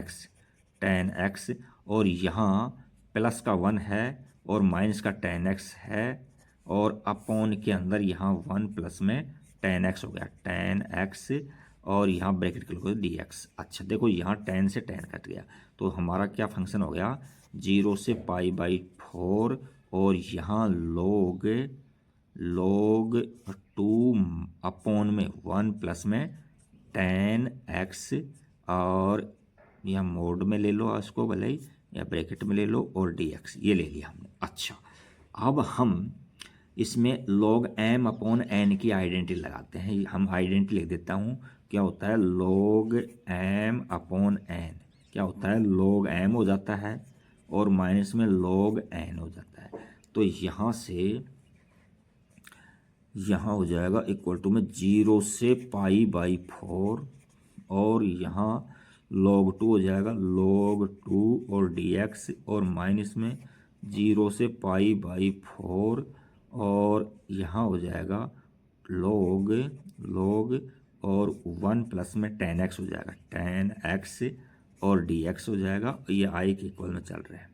x, और यहाँ प्लस का 1 है और माइनस का tan x है, और अपॉन के अंदर यहाँ 1 प्लस में tan x हो गया, tan x, और यहाँ ब्रैकेट के लोगे dx। अच्छा देखो यहाँ tan से tan कट गया, तो हमारा क्या फंक्शन हो गया 0 से π/4, और यहाँ log 2/1 प्लस में tan x, और या मोड में ले लो इसको भले ही, या ब्रैकेट में ले लो, और dx ये ले लिया हमने। अच्छा, अब हम इसमें log m/n की आइडेंटिटी लगाते हैं। हम आइडेंटिटी लिख देता हूँ, क्या होता है log m/n, क्या होता है log m हो जाता है और माइनस में log n हो जाता है। तो यहाँ से यहाँ हो जाएगा इक्वल टू में 0 से π/4, और यहाँ log 2 हो जाएगा log 2 और dx, और माइनस में 0 से π/4, और यहाँ हो जाएगा log और 1 प्लस में tan x हो जाएगा, tan x और dx हो जाएगा। ये i के इक्वल में चल रहा है।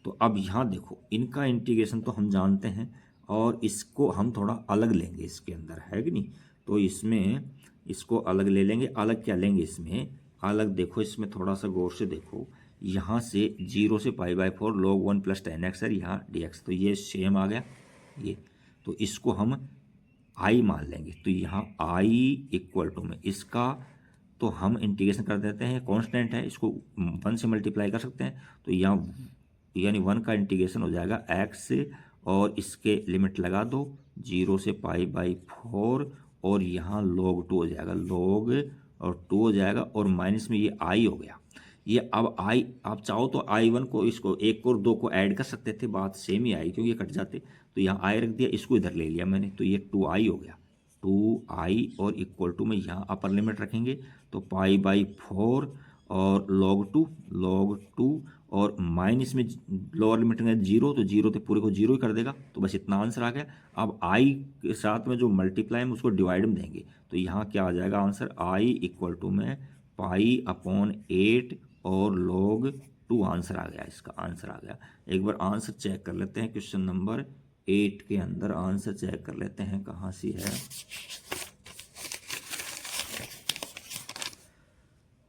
तो अब यहाँ देखो, इनका इंटीग्रेशन तो हम जानते हैं, और इसको हम थोड़ा अलग लेंगे इसके अंदर, है कि नहीं। तो इसमें इसको अलग ले लेंगे। अलग क्या लेंगे इसमें, अलग देखो इसमें थोड़ा सा गौर से देखो, यहाँ से 0 से π/4 log 1 प्लस tan x है, यहाँ dx, तो ये सेम आ गया ये। तो इसको हम i मान लेंगे। तो यहाँ i इक्वल टू में इसका तो हम इंटीग्रेशन कर देते हैं, कांस्टेंट है, इसको 1 से मल्टीप्लाई कर सकते हैं। तो यहाँ यानी 1 का इंटीग्रेशन हो जाएगा x, और इसके लिमिट लगा दो 0 से π/4, और यहाँ log 2 हो जाएगा, log और 2 हो जाएगा, और माइनस में ये i हो गया। ये अब i, आप चाहो तो i1 को, इसको 1 और 2 को ऐड कर सकते थे, बात सेम ही आई, क्योंकि ये कट जाते। तो यहाँ i रख दिया, इसको इधर ले लिया मैंने, तो ये 2i हो गया, 2i, और इक्वल टू में यहाँ अपर लिमिट रखेंगे तो π/4 और log 2 और माइनस में लोअर लिमिट में 0, तो 0 तो पूरे को 0 ही कर देगा। तो बस इतना आंसर आ गया। अब i के साथ में जो मल्टीप्लाई में उसको डिवाइड में देंगे, तो यहाँ क्या आ जाएगा आंसर, i इक्वल टू में π/8 और log 2 आंसर आ गया, इसका आंसर आ गया। एक बार आंसर चेक कर लेते हैं, क्वेश्चन नंबर 8 के अंदर आंसर चेक कर लेते हैं कहाँ सी है।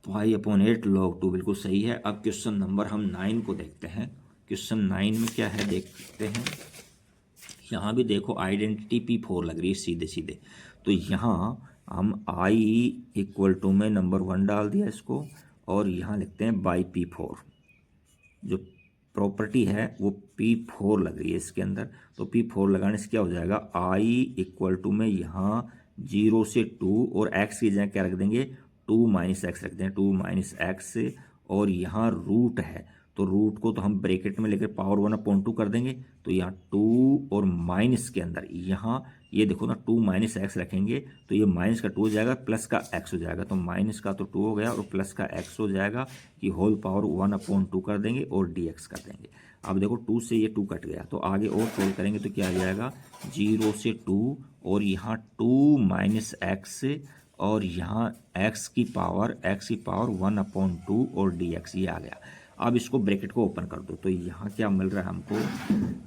π/8 log 2 बिल्कुल सही है। अब क्वेश्चन नंबर हम 9 को देखते हैं। क्वेश्चन 9 में क्या है देखते हैं। यहाँ भी देखो आइडेंटिटी P4 लग रही है सीधे सीधे। तो यहाँ हम i इक्वल टू में नंबर 1 डाल दिया इसको, और यहाँ लिखते हैं बाई P4। जो प्रॉपर्टी है वो P4 लग रही है इसके अंदर। तो P4 लगाने से क्या हो जाएगा, i इक्वल टू में यहाँ 0 से 2, और x की जगह क्या रख देंगे, 2 माइनस एक्स रखते हैं, 2 माइनस एक्स, और यहाँ रूट है तो रूट को तो हम ब्रैकेट में लेकर पावर 1/2 कर देंगे। तो यहाँ 2 और माइनस के अंदर यहाँ ये देखो ना, 2 माइनस एक्स रखेंगे तो ये माइनस का 2 हो जाएगा, प्लस का एक्स हो जाएगा। तो माइनस का तो 2 हो गया और प्लस का एक्स हो जाएगा, कि होल पावर 1/2 कर देंगे और dx कर देंगे। अब देखो 2 से ये 2 कट गया, तो आगे और सोल्व करेंगे तो क्या आ जाएगा, 0 से 2 और यहाँ 2 माइनस एक्स, और यहाँ x की पावर 1/2 और dx ये आ गया। अब इसको ब्रैकेट को ओपन कर दो, तो यहाँ क्या मिल रहा है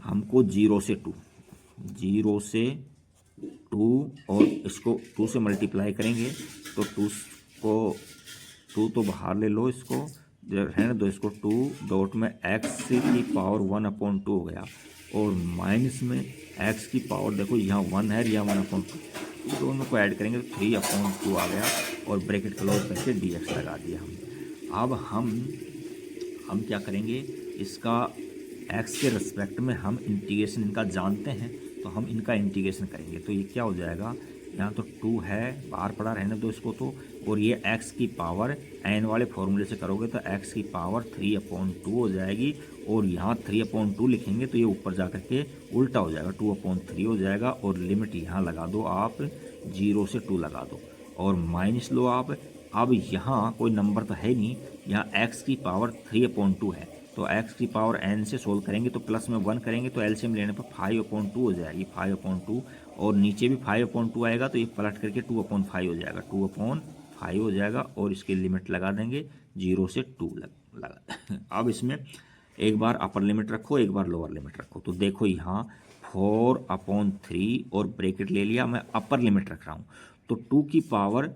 हमको 0 से 2 और इसको 2 से मल्टीप्लाई करेंगे तो 2 तो बाहर ले लो, इसको रहने दो, इसको 2 डॉट में x की पावर 1/2 हो गया, और माइनस में x की पावर देखो यहाँ 1 है, यहाँ 1/2, दोनों को ऐड करेंगे तो 3/2 आ गया, और ब्रैकेट क्लोज करके dx लगा दिया हमने। अब हम क्या करेंगे, इसका x के रिस्पेक्ट में हम इंटीग्रेशन इनका जानते हैं, तो हम इनका इंटीग्रेशन करेंगे। तो ये क्या हो जाएगा, यहाँ तो 2 है, बाहर पड़ा रहने दो इसको तो, और ये x की पावर n वाले फॉर्मूले से करोगे तो x की पावर 3/2 हो जाएगी, और यहाँ 3/2 लिखेंगे तो ये ऊपर जा करके उल्टा हो जाएगा, 2/3 हो जाएगा, और लिमिट यहाँ लगा दो आप, 0 से 2 लगा दो और माइनस लो आप। अब यहाँ कोई नंबर तो है नहीं, यहाँ x की पावर 3/2 है, तो x की पावर n से सोल्व करेंगे तो प्लस में 1 करेंगे तो एलसीएम लेने पर 5/2 हो जाएगी, 5/2, और नीचे भी 5/2 आएगा तो ये पलट करके 2/5 हो जाएगा, 2/5 हो जाएगा, और इसकी लिमिट लगा देंगे 0 से 2 लगा। अब इसमें एक बार अपर लिमिट रखो, एक बार लोअर लिमिट रखो। तो देखो यहाँ 4/3 और ब्रैकेट ले लिया, मैं अपर लिमिट रख रहा हूँ, तो 2 की पावर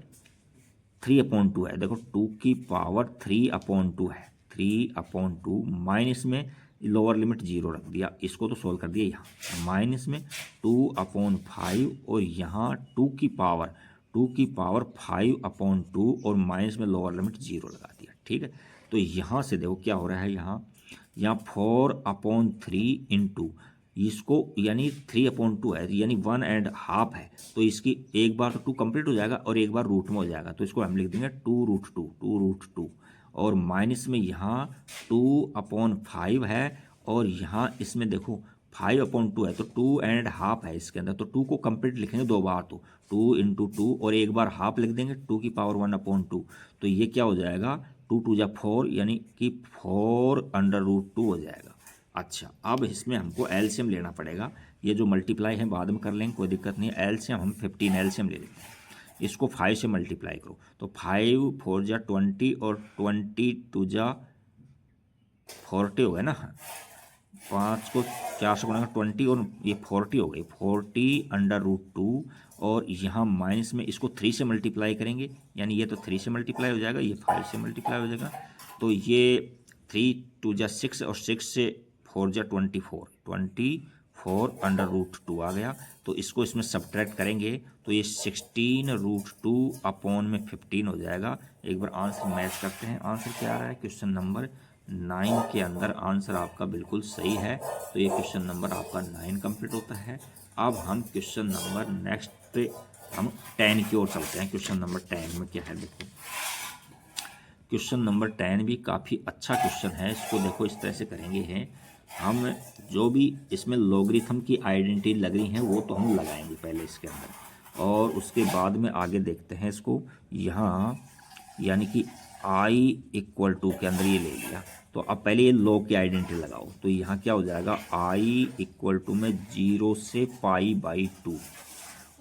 3/2 है, देखो 2 की पावर 3/2 है, 3/2 माइनस में लोअर लिमिट 0 रख दिया, इसको तो सोल्व कर दिया। यहाँ माइनस में 2/5 और यहाँ 2 की पावर 5/2 और माइनस में लोअर लिमिट 0 लगा दिया। ठीक है, तो यहाँ से देखो क्या हो रहा है, यहाँ 4/3 इंटू इसको यानी 3/2 है, यानी 1.5 है, तो इसकी एक बार तो 2 कंप्लीट हो जाएगा और एक बार रूट में हो जाएगा, तो इसको हम लिख देंगे 2√2 और माइनस में यहाँ 2/5 है और यहाँ इसमें देखो 5/2 है, तो 2.5 है इसके अंदर, तो 2 को कंप्लीट लिखेंगे 2 बार, तो 2 × 2 और एक बार हाफ लिख देंगे 2 की पावर 1/2, तो ये क्या हो जाएगा 2 × 2 = 4 यानी कि 4√2 हो जाएगा। अच्छा, अब इसमें हमको एलसीएम लेना पड़ेगा, ये जो मल्टीप्लाई है बाद में कर लेंगे, कोई दिक्कत नहीं है। एलसीएम हम 15 एलसीएम ले लेते हैं, इसको 5 से मल्टीप्लाई करो, तो 5 4 × 20 और 20 2 × 40 हो गए ना, 5 को 4 से गुणा 20 और ये 40 हो गई, 40√2 और यहाँ माइनस में इसको 3 से मल्टीप्लाई करेंगे, यानी ये तो 3 से मल्टीप्लाई हो जाएगा, ये 5 से मल्टीप्लाई हो जाएगा, तो ये 3 2 × 6 और 6 से 4 × 24 आ गया, तो इसको इसमें सब्ट्रैक्ट करेंगे तो ये 16√2/15 हो जाएगा। एक बार आंसर मैच करते हैं, आंसर क्या आ रहा है, क्वेश्चन नंबर 9 के अंदर आंसर आपका बिल्कुल सही है, तो ये क्वेश्चन नंबर आपका 9 कंप्लीट होता है। अब हम क्वेश्चन नंबर नेक्स्ट हम 10 की ओर चलते हैं। क्वेश्चन नंबर 10 में क्या है, देखो क्वेश्चन नंबर 10 भी काफ़ी अच्छा क्वेश्चन है, इसको देखो इस तरह से करेंगे हैं हम, जो भी इसमें लॉगरिथम की आइडेंटिटी लग रही है वो तो हम लगाएंगे पहले इसके अंदर, और उसके बाद में आगे देखते हैं इसको। यहाँ यानी कि i = के अंदर ये ले लिया, तो अब पहले ये लॉग की आइडेंटिटी लगाओ, तो यहाँ क्या हो जाएगा i = में 0 से π/2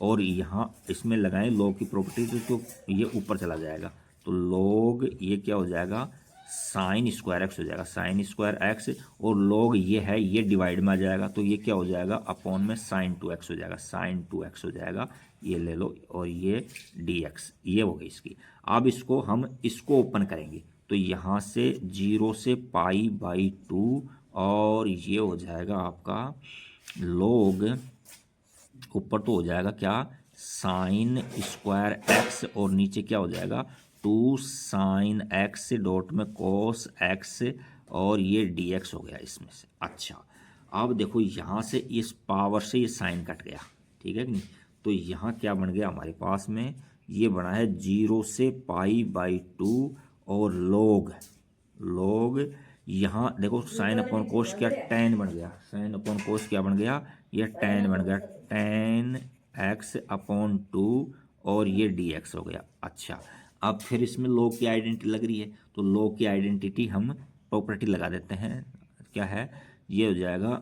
और यहाँ इसमें लगाएं लॉग की प्रॉपर्टी, तो ये ऊपर चला जाएगा, तो लॉग ये क्या हो जाएगा sin² x हो जाएगा, sin² x, और लॉग ये है ये डिवाइड में आ जाएगा, तो ये क्या हो जाएगा अपॉन में sin2x हो जाएगा, sin2x हो जाएगा, ये ले लो, और ये dx ये हो गई इसकी। अब इसको हम इसको ओपन करेंगे, तो यहाँ से 0 से π/2 और ये हो जाएगा आपका लॉग, ऊपर तो हो जाएगा क्या sin² x और नीचे क्या हो जाएगा 2 sin x डॉट में cos x और ये dx हो गया इसमें से। अच्छा, अब देखो यहाँ से इस पावर से ये साइन कट गया, ठीक है कि नहीं, तो यहाँ क्या बन गया हमारे पास में, ये बना है 0 से π/2 और log यहाँ देखो साइन अपॉन कोस क्या tan बन गया, साइन अपॉन कोस क्या बन गया, ये tan बन गया, tan x/2 और ये dx हो गया। अच्छा, अब फिर इसमें लॉग की आइडेंटिटी लग रही है, तो लॉग की आइडेंटिटी हम प्रॉपर्टी लगा देते हैं, क्या है ये हो जाएगा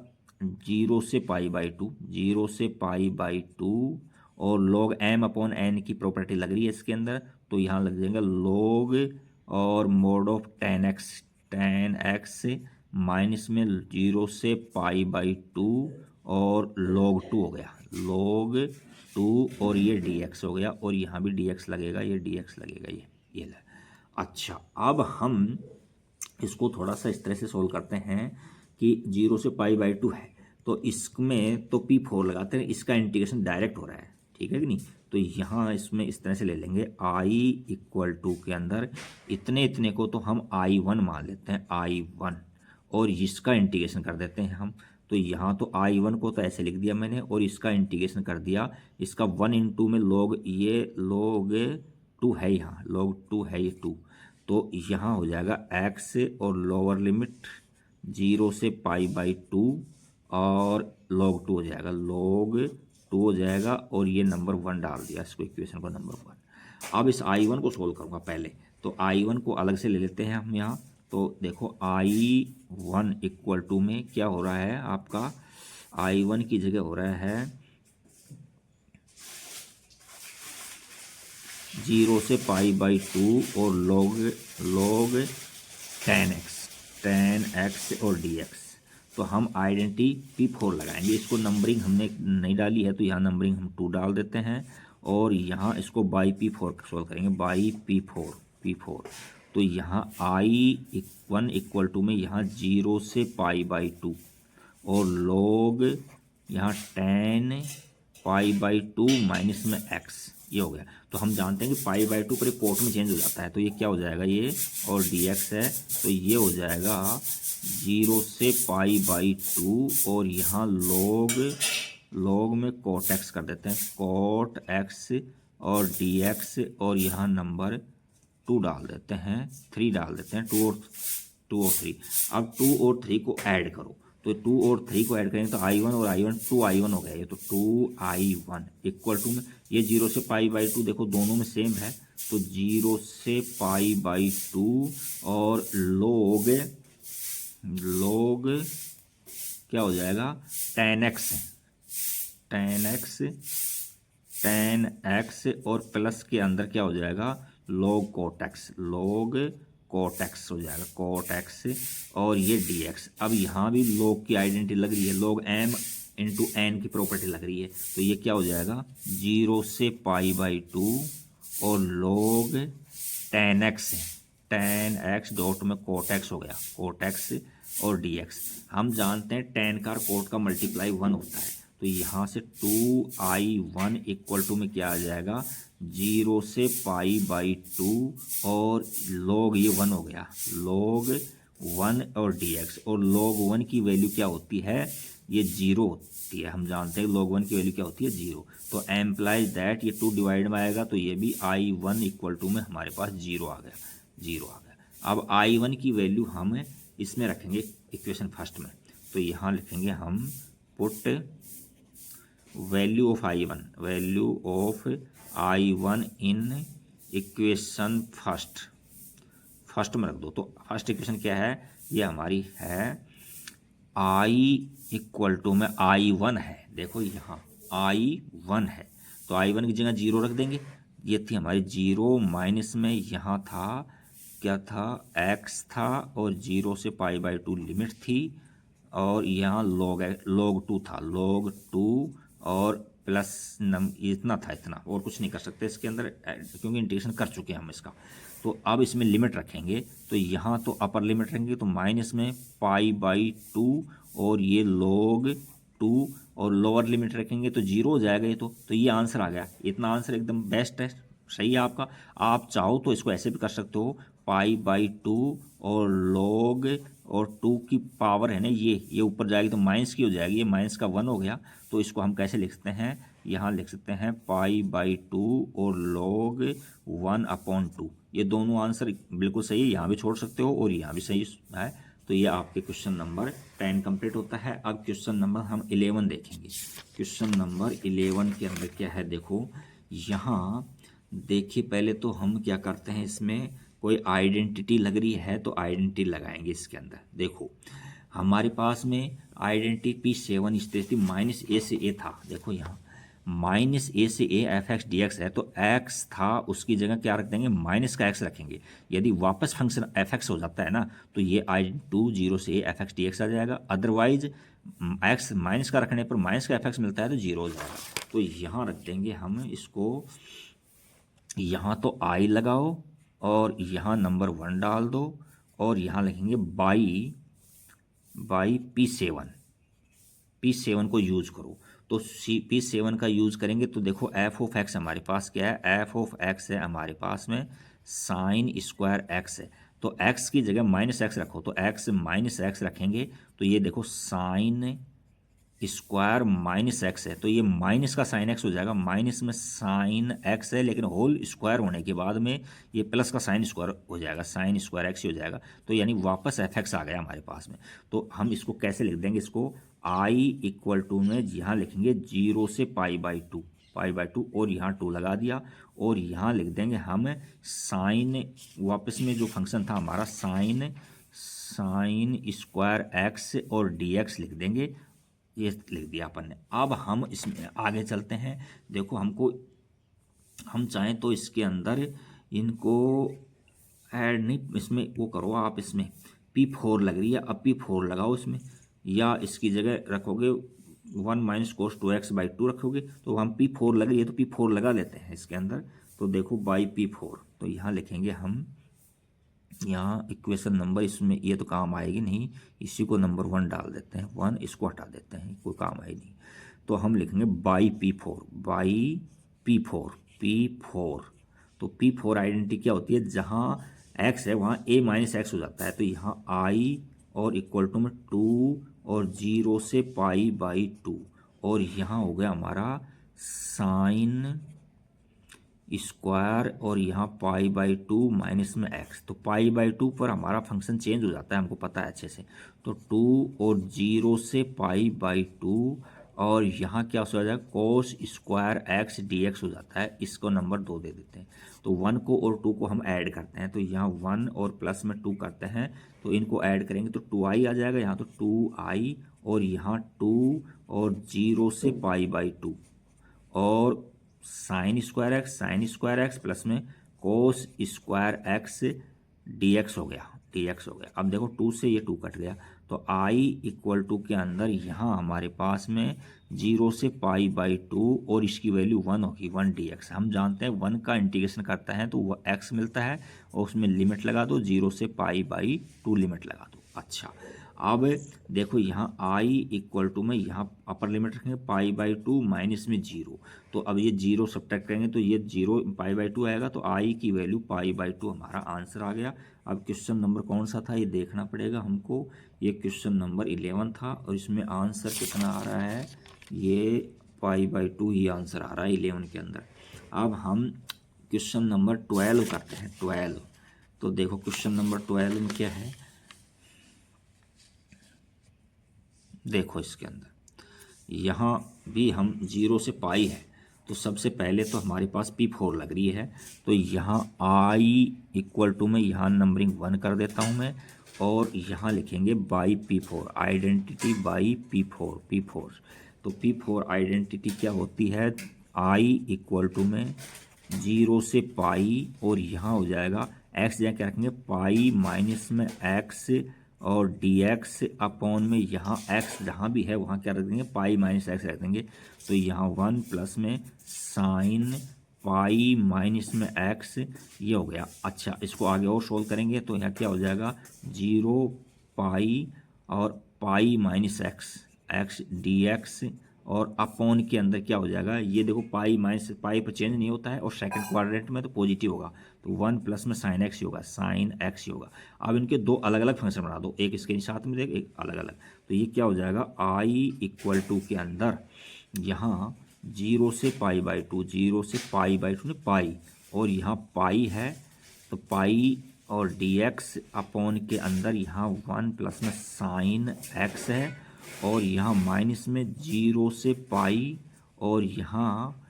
0 से π/2, 0 से π/2 और log m/n की प्रॉपर्टी लग रही है इसके अंदर, तो यहाँ लग जाएगा log और mod of tan x minus में 0 से π/2 और log 2 हो गया, log 2 और ये dx हो गया, और यहाँ भी dx लगेगा, ये dx लगेगा, ये ले। अच्छा, अब हम इसको थोड़ा सा इस तरह से सोल्व करते हैं कि 0 से π/2 है, तो इसमें तो P4 लगाते हैं, इसका इंटीग्रेशन डायरेक्ट हो रहा है, ठीक है कि नहीं, तो यहाँ इसमें इस तरह से ले लेंगे i = के अंदर इतने को तो हम i1 मान लेते हैं, i1, और इसका इंटीग्रेशन कर देते हैं हम, तो यहाँ तो i1 को तो ऐसे लिख दिया मैंने और इसका इंटीग्रेशन कर दिया, इसका 1 × में log ये log 2 है, यहाँ log 2 है, ये 2, तो यहाँ हो जाएगा x और लोअर लिमिट 0 से π/2 और log 2 हो जाएगा, log 2 हो जाएगा, और ये नंबर 1 डाल दिया इसको, इक्वेशन को नंबर 1। अब इस i1 को सोल्व करूँगा पहले, तो i1 को अलग से ले लेते हैं हम यहाँ, तो देखो i1 = में क्या हो रहा है आपका, i1 की जगह हो रहा है 0 से π/2 और log tan x और dx, तो हम आइडेंटिटी P4 लगाएंगे, इसको नंबरिंग हमने नहीं डाली है, तो यहाँ नंबरिंग हम 2 डाल देते हैं, और यहाँ इसको बाई P4 सोल्व करेंगे, बाई P4, तो यहाँ I1 इक्वल टू में यहाँ 0 से π/2 और log यहाँ tan π/2 माइनस में x, ये हो गया। तो हम जानते हैं कि π/2 पर कोट में चेंज हो जाता है, तो ये क्या हो जाएगा ये, और dx है तो ये हो जाएगा 0 से π/2 और यहाँ log में cot x कर देते हैं, cot x और dx और यहाँ नंबर 2 डाल देते हैं, 3 डाल देते हैं, 2 और 3। अब 2 और 3 को ऐड करो, तो 2 और 3 को ऐड करेंगे तो I1 और I1 2I1 हो गया ये, तो 2I1 इक्वल टू में ये 0 से π/2 देखो दोनों में सेम है, तो 0 से π/2 और log क्या हो जाएगा tan x और प्लस के अंदर क्या हो जाएगा log cot x हो जाएगा, cot x और ये dx। अब यहाँ भी log की आइडेंटिटी लग रही है, log m इंटू n की प्रॉपर्टी लग रही है, तो ये क्या हो जाएगा 0 से π/2 और log tan x डॉट में cot x हो गया, cot x और dx। हम जानते हैं tan का और cot का मल्टीप्लाई 1 होता है, तो यहाँ से 2I1 इक्वल टू में क्या आ जाएगा 0 से π/2 और log ये 1 हो गया, log 1 और dx, और log 1 की वैल्यू क्या होती है ये 0 होती है। हम जानते हैं log 1 की वैल्यू क्या होती है 0, तो एम्प्लाइज दैट ये 2 डिवाइड में आएगा, तो ये भी I1 इक्वल टू में हमारे पास 0 आ गया। अब I1 की वैल्यू हम इसमें रखेंगे इक्वेशन फर्स्ट में, तो यहाँ लिखेंगे हम put value of I1 in equation first में रख दो। तो फर्स्ट इक्वेशन क्या है, ये हमारी है I इक्वल टू में I1 है, देखो यहाँ I1 है, तो I1 की जगह 0 रख देंगे, ये थी हमारी 0 माइनस में यहाँ था क्या था x था और 0 से π/2 लिमिट थी, और यहाँ log 2 था, log 2 और प्लस इतना था, इतना और कुछ नहीं कर सकते इसके अंदर क्योंकि इंटीग्रेशन कर चुके हैं हम इसका। तो अब इसमें लिमिट रखेंगे, तो यहाँ तो अपर लिमिट रखेंगे तो माइनस में π/2 और ये log 2 और लोअर लिमिट रखेंगे तो 0 हो जाएगा ये, तो ये आंसर आ गया। इतना आंसर एकदम बेस्ट है, सही है आपका। आप चाहो तो इसको ऐसे भी कर सकते हो, π/2 और log और 2 की पावर है ना ये ऊपर जाएगी तो माइनस की हो जाएगी, ये माइनस का 1 हो गया, तो इसको हम कैसे लिख सकते हैं, यहाँ लिख सकते हैं π/2 और log 1/2। ये दोनों आंसर बिल्कुल सही है, यहाँ भी छोड़ सकते हो और यहाँ भी सही है। तो ये आपके क्वेश्चन नंबर 10 कंप्लीट होता है। अब क्वेश्चन नंबर हम 11 देखेंगे। क्वेश्चन नंबर 11 के अंदर क्या है, देखो यहाँ देखिए, पहले तो हम क्या करते हैं, इसमें कोई आइडेंटिटी लग रही है तो आइडेंटिटी लगाएंगे इसके अंदर। देखो हमारे पास में आइडेंटिटी P7 इस तरह थी, माइनस ए से ए था, देखो यहाँ माइनस ए से ए f(x) dx है, तो x था उसकी जगह क्या रख देंगे, माइनस का x रखेंगे। यदि वापस फंक्शन f(x) हो जाता है ना तो ये I2 0 से ए f(x) dx आ जाएगा, अदरवाइज x माइनस का रखने पर माइनस का f(x) मिलता है तो 0 हो जाएगा। तो यहाँ रख देंगे हम इसको, यहाँ तो I लगाओ और यहाँ नंबर 1 डाल दो और यहाँ लिखेंगे बाई P7 को यूज करो। तो P7 का यूज करेंगे तो देखो f(x) हमारे पास क्या है, f(x) है हमारे पास में sin स्क्वायर x है, तो x की जगह माइनस x रखो, तो x माइनस x रखेंगे तो ये देखो sin स्क्वायर माइनस x है, तो ये माइनस का साइन x हो जाएगा, माइनस में साइन x है लेकिन होल स्क्वायर होने के बाद में ये प्लस का साइन स्क्वायर हो जाएगा, साइन स्क्वायर x ही हो जाएगा। तो यानी वापस f(x) आ गया हमारे पास में। तो हम इसको कैसे लिख देंगे, इसको I इक्वल टू में यहाँ लिखेंगे 0 से π/2 और यहाँ 2 लगा दिया और यहाँ लिख देंगे हम साइन, वापस में जो फंक्शन था हमारा साइन स्क्वायर x और dx लिख देंगे, ये लिख दिया अपन ने। अब हम इसमें आगे चलते हैं। देखो हम चाहें तो इसके अंदर इनको ऐड नहीं, इसमें वो करो आप, इसमें P4 लग रही है, अब P4 लगाओ इसमें, या इसकी जगह रखोगे 1 माइनस कोस 2x/2 रखोगे, तो हम P4 लग रही है तो P4 लगा लेते हैं इसके अंदर। तो देखो बाई P4, तो यहाँ लिखेंगे हम यहाँ इक्वेशन नंबर इसमें ये तो काम आएगी नहीं, इसी को नंबर 1 डाल देते हैं, 1 इसको हटा देते हैं, कोई काम आए नहीं। तो हम लिखेंगे बाई P4, बाई P4। तो P4 आइडेंटिटी क्या होती है, जहाँ x है वहाँ a माइनस एक्स हो जाता है, तो यहाँ i और इक्वल टू में 2 और 0 से पाई बाई 2, और यहाँ हो गया हमारा साइन स्क्वायर और यहाँ पाई बाई 2 माइनस में एक्स। तो पाई बाई 2 पर हमारा फंक्शन चेंज हो जाता है, हमको पता है अच्छे से। तो 2 और 0 से पाई बाई 2, और यहाँ क्या हो जाएगा cos square x d x हो जाता है। इसको नंबर 2 दे देते हैं। तो 1 को और 2 को हम ऐड करते हैं, तो यहाँ 1 और प्लस में 2 करते हैं, तो इनको ऐड करेंगे तो 2i आ जाएगा यहाँ, तो 2i और यहाँ 2 और 0 से पाई बाई 2, और साइन स्क्वायर एक्स प्लस में cos square x d x हो गया, अब देखो 2 से ये 2 कट गया, तो i इक्वल टू के अंदर यहाँ हमारे पास में 0 से पाई बाई 2 और इसकी वैल्यू 1 होगी, 1 dx। हम जानते हैं 1 का इंटीग्रेशन करता है तो वो x मिलता है, और उसमें लिमिट लगा दो 0 से पाई बाई 2 लिमिट लगा दो। अच्छा, अब देखो यहाँ i इक्वल टू में यहाँ अपर लिमिट रखेंगे पाई बाई 2 माइनस में 0, तो अब ये 0 सब्ट्रैक्ट करेंगे तो ये 0 पाई बाई 2 आएगा, तो i की वैल्यू पाई बाई 2 हमारा आंसर आ गया। अब क्वेश्चन नंबर कौन सा था ये देखना पड़ेगा हमको, ये क्वेश्चन नंबर 11 था, और इसमें आंसर कितना आ रहा है, ये पाई बाई 2 ही आंसर आ रहा है 11 के अंदर। अब हम क्वेश्चन नंबर 12 करते हैं, 12। तो देखो क्वेश्चन नंबर 12 में क्या है, देखो इसके अंदर यहाँ भी हम 0 से पाई है, तो सबसे पहले तो हमारे पास P4 लग रही है, तो यहाँ i इक्वल टू में यहाँ नंबरिंग 1 कर देता हूँ मैं, और यहाँ लिखेंगे by P4, identity by P4। तो P4 आइडेंटिटी क्या होती है, i इक्वल टू में 0 से पाई, और यहाँ हो जाएगा x जहाँ क्या रखेंगे पाई माइनस में x, और dx अपॉन में यहाँ x जहाँ भी है वहाँ क्या रख देंगे पाई माइनस एक्स रख देंगे, तो यहाँ 1 प्लस में साइन पाई माइनस में x, ये हो गया। अच्छा, इसको आगे और सोल्व करेंगे तो यहाँ क्या हो जाएगा 0 पाई और पाई माइनस एक्स dx, और अपॉन के अंदर क्या हो जाएगा, ये देखो पाई माइनस पाई पर चेंज नहीं होता है, और सेकंड क्वाड्रेंट में तो पॉजिटिव होगा, तो 1 प्लस में साइन एक्स होगा, अब इनके दो अलग अलग फंक्शन बना दो, एक इसके साथ में देख एक अलग अलग, तो ये क्या हो जाएगा i इक्वल टू के अंदर यहाँ 0 से पाई बाई 2, 0 से पाई बाई 2 ने पाई, और यहाँ पाई है तो पाई और dx अपॉन के अंदर यहाँ 1 प्लस में साइन एक्स है, और यहाँ माइनस में 0 से पाई, और यहाँ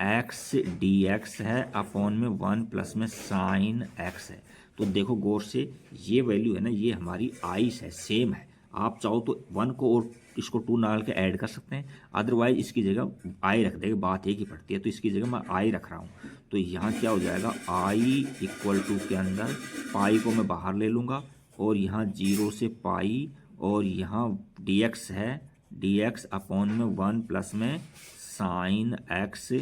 एक्स डी एक्स है अपॉन में 1 प्लस में साइन एक्स है। तो देखो गौर से, ये वैल्यू है ना ये हमारी आई है, सेम है। आप चाहो तो 1 को और इसको 2 डाल के ऐड कर सकते हैं, अदरवाइज इसकी जगह आई रख देंगे, बात एक ही पड़ती है, तो इसकी जगह मैं आई रख रहा हूँ। तो यहाँ क्या हो जाएगा आई इक्वल टू के अंदर पाई को मैं बाहर ले लूँगा, और यहाँ 0 से पाई, और यहाँ dx है, dx अपॉन में 1 प्लस में साइन एक्स,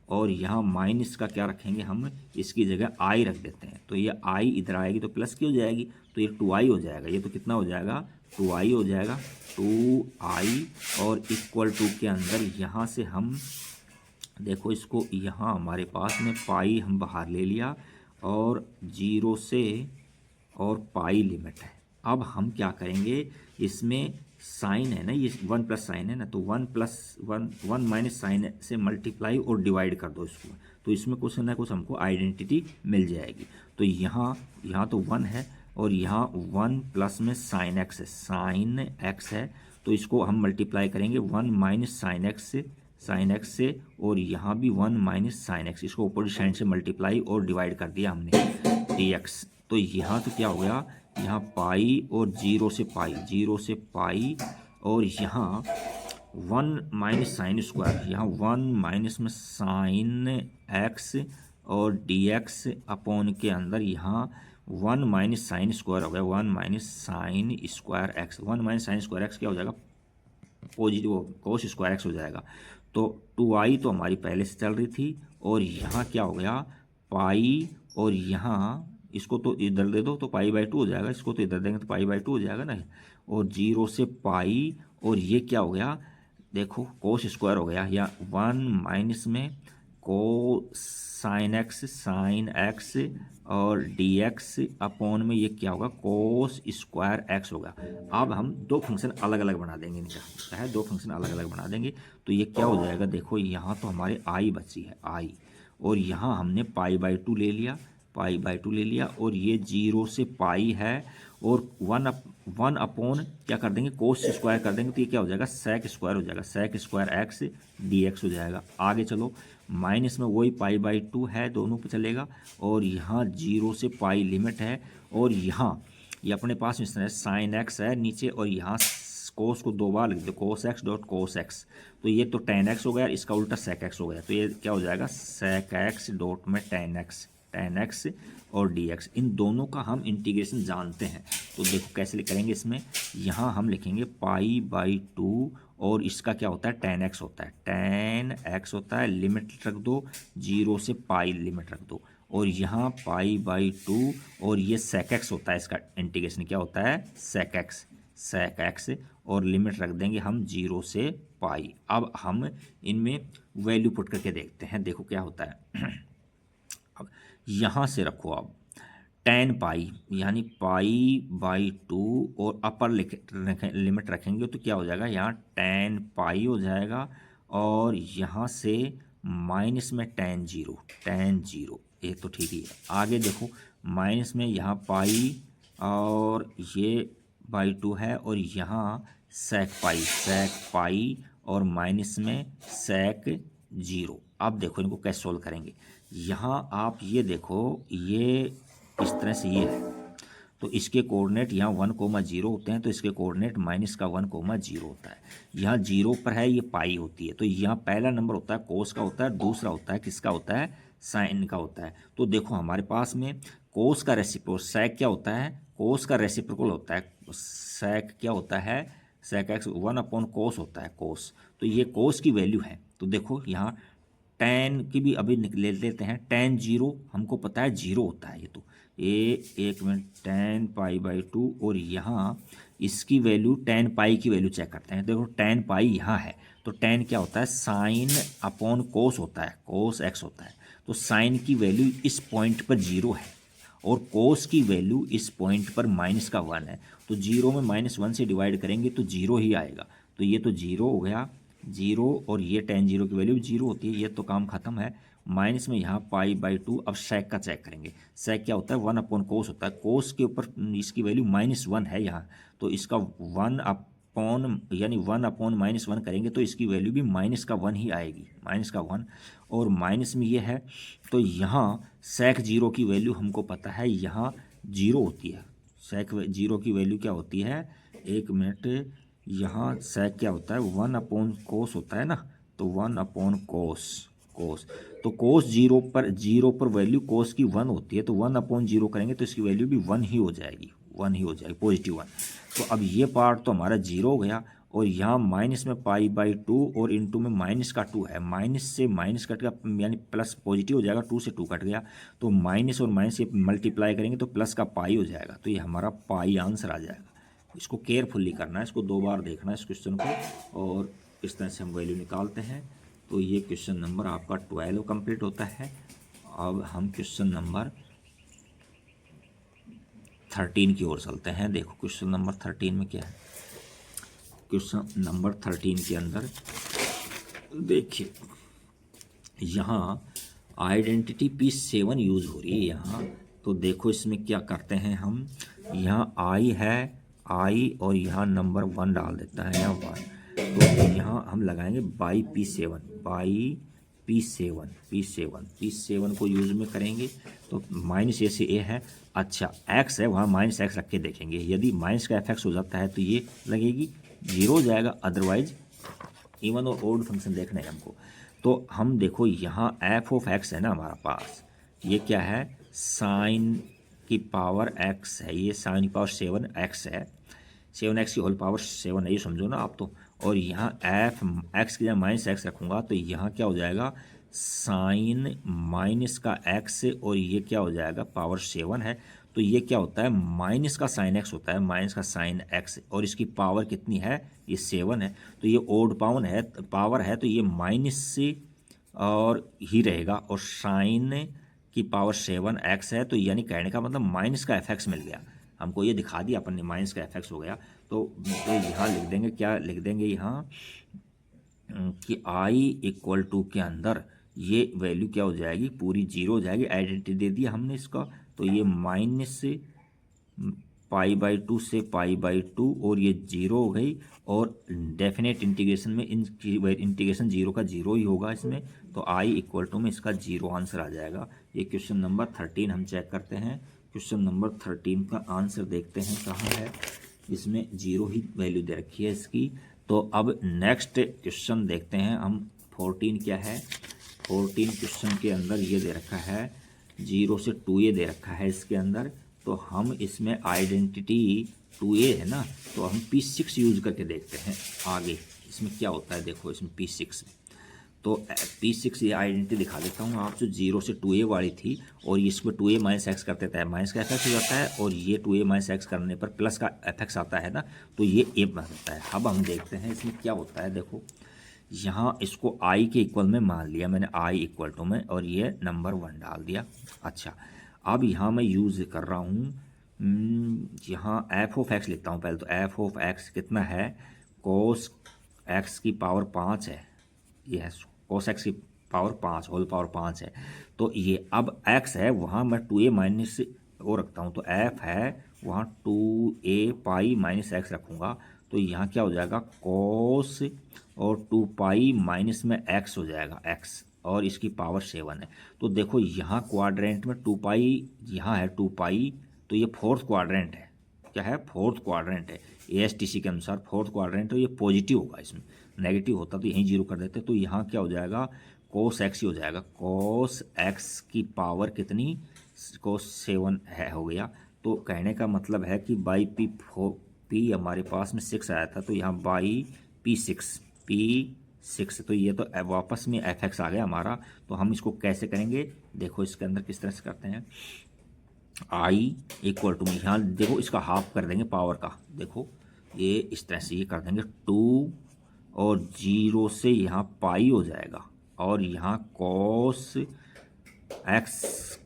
और यहाँ माइनस का क्या रखेंगे हम, इसकी जगह आई रख देते हैं, तो ये आई इधर आएगी तो प्लस की हो जाएगी, तो ये 2i हो जाएगा, ये तो कितना हो जाएगा 2i हो जाएगा, 2i, और इक्वल टू के अंदर यहाँ से हम देखो इसको, यहाँ हमारे पास में पाई हम बाहर ले लिया, और 0 से और पाई लिमिट है। अब हम क्या करेंगे, इसमें साइन है ना, ये 1 प्लस साइन है ना, तो 1 प्लस 1 माइनस साइन से मल्टीप्लाई और डिवाइड कर दो इसको, तो इसमें कुछ ना कुछ हमको आइडेंटिटी मिल जाएगी। तो यहाँ तो 1 है, और यहाँ 1 प्लस में साइन एक्स है, साइन एक्स है, तो इसको हम मल्टीप्लाई करेंगे 1 माइनस साइन एक्स से, और यहाँ भी 1 माइनस साइन एक्स, इसको अपोजिट साइन से मल्टीप्लाई और डिवाइड कर दिया हमने dx। तो यहाँ तो क्या हो गया, यहाँ पाई और 0 से पाई, और यहाँ 1 माइनस साइन स्क्वायर, यहाँ 1 माइनस में साइन एक्स, और dx अपॉन के अंदर यहाँ 1 माइनस साइन स्क्वायर हो गया, 1 minus sine square x, 1 minus sine square x क्या हो जाएगा पॉजिटिव कोस स्क्वायर एक्स हो जाएगा। तो 2i तो हमारी पहले से चल रही थी, और यहाँ क्या हो गया पाई, और यहाँ इसको तो इधर दे दो तो पाई बाई 2 हो जाएगा, इसको तो इधर देंगे तो पाई बाई 2 हो जाएगा ना। और 0 से पाई, और ये क्या हो गया, देखो कोस स्क्वायर हो गया, या 1 माइनस में को साइन एक्स और डी एक्स अपॉन में ये क्या होगा, कोस स्क्वायर एक्स होगा। अब हम दो फंक्शन अलग अलग बना देंगे, इनका है दो फंक्शन अलग अलग बना देंगे, तो ये क्या हो जाएगा, देखो यहाँ तो हमारे आई बची है आई, और यहाँ हमने पाई बाई 2 ले लिया, पाई बाई 2 ले लिया, और ये 0 से पाई है, और 1 अपॉन क्या कर देंगे, कोस स्क्वायर कर देंगे, तो ये क्या हो जाएगा, सेक स्क्वायर हो जाएगा, sec square x d x हो जाएगा। आगे चलो, माइनस में वही पाई बाई 2 है, दोनों पे चलेगा, और यहाँ 0 से पाई लिमिट है, और यहाँ ये अपने पास इस तरह साइन एक्स है नीचे, और यहाँ कोस को 2 बार लिख दो, cos x dot cos x, तो ये तो टेन एक्स हो गया, इसका उल्टा सेक एक्स हो गया, तो ये क्या हो जाएगा, सेक एक्स डॉट में टेन एक्स और डी एक्स। इन दोनों का हम इंटीग्रेशन जानते हैं, तो देखो कैसे करेंगे, इसमें यहाँ हम लिखेंगे पाई बाई 2, और इसका क्या होता है, टेन एक्स होता है, टेन एक्स होता है, लिमिट रख दो 0 से पाई लिमिट रख दो, और यहाँ पाई बाई 2, और ये सेक एक्स होता है, इसका इंटीग्रेशन क्या होता है, सेक एक्स, और लिमिट रख देंगे हम 0 से पाई। अब हम इनमें वैल्यू पुट करके देखते हैं, देखो क्या होता है। अब यहाँ से रखो आप टेन पाई, यानी पाई बाई 2, और अपर लिमिट रखेंगे तो क्या हो जाएगा, यहाँ टेन पाई हो जाएगा, और यहाँ से माइनस में टेन जीरो, ये तो ठीक ही है। आगे देखो, माइनस में यहाँ पाई, और ये बाई 2 है, और यहाँ सेक पाई, और माइनस में सेक 0। अब देखो इनको कैसे सोल्व करेंगे, यहाँ आप ये देखो, ये इस तरह से ये है, तो इसके कोऑर्डिनेट यहाँ 1,0 होते हैं, तो इसके कोऑर्डिनेट माइनस का 1,0 होता है। यहाँ 0 पर है, ये पाई होती है, तो यहाँ पहला नंबर होता है कोस का होता है, दूसरा होता है किसका होता है, साइन का होता है। तो देखो हमारे पास में कोस का रेसिप्रोकल सेक क्या होता है, कोस का रेसिप्रोकल होता है, सेक क्या होता है, सेक एक्स 1 अपॉन कोस होता है, कोस, तो ये कोस की वैल्यू है। तो देखो यहाँ टेन की भी अभी ले लेते हैं, टेन 0 हमको पता है 0 होता है, ये तो एक मिनट, टेन पाई बाई 2, और यहाँ इसकी वैल्यू टेन पाई की वैल्यू चेक करते हैं। देखो टेन पाई यहाँ है, तो टेन क्या होता है, साइन अपॉन कोस होता है, कोस एक्स होता है, तो साइन की वैल्यू इस पॉइंट पर 0 है, और कोस की वैल्यू इस पॉइंट पर माइनस का 1 है, तो 0 में -1 से डिवाइड करेंगे तो 0 ही आएगा, तो ये तो 0 हो गया 0, और ये टेन 0 की वैल्यू 0 होती है, ये तो काम खत्म है। माइनस में यहाँ पाई बाई 2, अब सेक का चेक करेंगे, सेक क्या होता है, 1 अपॉन कोस होता है, कोस के ऊपर इसकी वैल्यू -1 है यहाँ, तो इसका 1 अपॉन यानी 1 अपॉन -1 करेंगे तो इसकी वैल्यू भी माइनस का 1 ही आएगी, माइनस का 1, और माइनस में ये है, तो यहाँ सेक 0 की वैल्यू हमको पता है, यहाँ 0 होती है, सेक 0 की वैल्यू क्या होती है, एक मिनट, यहाँ सेक क्या होता है, 1 अपॉन कोस होता है ना, तो 1 अपॉन कोस, तो कोस 0 पर वैल्यू कोस की 1 होती है, तो 1 अपॉन 0 करेंगे तो इसकी वैल्यू भी 1 ही हो जाएगी, पॉजिटिव 1। तो अब ये पार्ट तो हमारा 0 हो गया, और यहाँ माइनस में पाई बाई 2, और इनटू में माइनस का 2 है, माइनस से माइनस कट गया, यानी प्लस पॉजिटिव हो जाएगा, 2 से 2 कट गया, तो माइनस और माइनस से मल्टीप्लाई करेंगे तो प्लस का पाई हो जाएगा, तो ये हमारा पाई आंसर आ जाएगा। इसको केयरफुली करना है, इसको 2 बार देखना है इस क्वेश्चन को, और इस तरह से हम वैल्यू निकालते हैं। तो ये क्वेश्चन नंबर आपका 12 कंप्लीट होता है। अब हम क्वेश्चन नंबर 13 की ओर चलते हैं। देखो क्वेश्चन नंबर 13 में क्या है, क्वेश्चन नंबर 13 के अंदर देखिए, यहाँ आइडेंटिटी P7 यूज़ हो रही है यहाँ, तो देखो इसमें क्या करते हैं हम, यहाँ आई है, आई और यहाँ नंबर 1 डाल देता है, यहाँ 1, तो यहाँ हम लगाएंगे बाई P7 को यूज़ में करेंगे, तो माइनस ए से ए है, अच्छा एक्स है, वहाँ माइनस एक्स रख के देखेंगे, यदि माइनस का एफ एक्स हो जाता है तो ये लगेगी 0 हो जाएगा, अदरवाइज इवन और ओड फंक्शन देखना है हमको। तो हम देखो यहाँ एफ ऑफ एक्स है ना हमारा पास, ये क्या है, साइन की पावर एक्स है, ये साइन की पावर 7x है, 7x की होल पावर 7 है, ये समझो ना आप तो। और यहाँ एफ एक्स की जगह -x रखूँगा तो यहाँ क्या हो जाएगा, साइन माइनस का एक्स और ये क्या हो जाएगा पावर 7 है, तो ये क्या होता है माइनस का साइन एक्स होता है, माइनस का साइन एक्स, और इसकी पावर कितनी है ये 7 है, तो ये ओड पावर है तो ये माइनस से और ही रहेगा, और साइन की पावर 7 एक्स है, तो यानी कहने का मतलब माइनस का एफ एक्स मिल गया हमको, ये दिखा दिया अपन ने माइनस का एफ एक्स हो गया। तो यहाँ लिख देंगे, क्या लिख देंगे यहाँ कि आई इक्वल टू के अंदर ये वैल्यू क्या हो जाएगी पूरी 0 हो जाएगी, आइडेंटिटी दे दिया हमने इसका, तो ये माइनस π/2 से π/2 और ये 0 हो गई, और डेफिनेट इंटीग्रेशन में इंटीग्रेशन 0 का 0 ही होगा इसमें, तो आई इक्वल टू में इसका 0 आंसर आ जाएगा। ये क्वेश्चन नंबर 13 हम चेक करते हैं। क्वेश्चन नंबर 13 का आंसर देखते हैं कहाँ है, इसमें 0 ही वैल्यू दे रखी है इसकी। तो अब नेक्स्ट क्वेश्चन देखते हैं हम, 14 क्या है, 14 क्वेश्चन के अंदर ये दे रखा है 0 से 2a दे रखा है इसके अंदर, तो हम इसमें आइडेंटिटी 2a है ना, तो हम P6 यूज करके देखते हैं आगे इसमें क्या होता है। देखो इसमें P6, तो P6 ये आइडेंटिटी दिखा देता हूँ आप, जो 0 से 2a वाली थी और इसमें 2a माइनस एक्स कर देता है, माइनस का एफ हो जाता है, और ये 2a माइनस एक्स करने पर प्लस का एफ आता है ना, तो ये a बन जाता है। अब हम देखते हैं इसमें क्या होता है। देखो यहाँ इसको i के इक्वल में मान लिया मैंने, i इक्वल टू में, और ये नंबर 1 डाल दिया। अच्छा अब यहाँ मैं यूज़ कर रहा हूँ यहाँ एफ ऑफ एक्स लिखता हूँ पहले, तो एफ ऑफ एक्स कितना है, कोस एक्स की पावर 5 है, ये है कोस एक्स की पावर 5 होल पावर 5 है, तो ये अब x है वहाँ मैं 2a माइनस वो रखता हूँ, तो f है वहाँ 2a पाई माइनस एक्स रखूँगा, तो यहाँ क्या हो जाएगा कोस और 2 पाई माइनस में x हो जाएगा x, और इसकी पावर 7 है। तो देखो यहाँ क्वाड्रेंट में 2 पाई, यहाँ है 2 पाई, तो ये फोर्थ क्वाड्रेंट है, क्या है फोर्थ क्वाड्रेंट है, ASTC के अनुसार फोर्थ क्वाड्रेंट, तो ये पॉजिटिव होगा, इसमें नेगेटिव होता तो यहीं 0 कर देते, तो यहाँ क्या हो जाएगा कोस एक्स ही हो जाएगा, कोस एक्स की पावर कितनी कोस 7 है हो गया। तो कहने का मतलब है कि बाई P हमारे पास में 6 आया था, तो यहाँ बाई P6, तो ये तो वापस में एफ एक्स आ गया हमारा। तो हम इसको कैसे करेंगे, देखो इसके अंदर किस तरह से करते हैं, आई इक्वल टू में यहाँ देखो इसका हाफ कर देंगे पावर का, देखो ये इस तरह से ये कर देंगे 2 और 0 से यहाँ पाई हो जाएगा, और यहाँ कॉस एक्स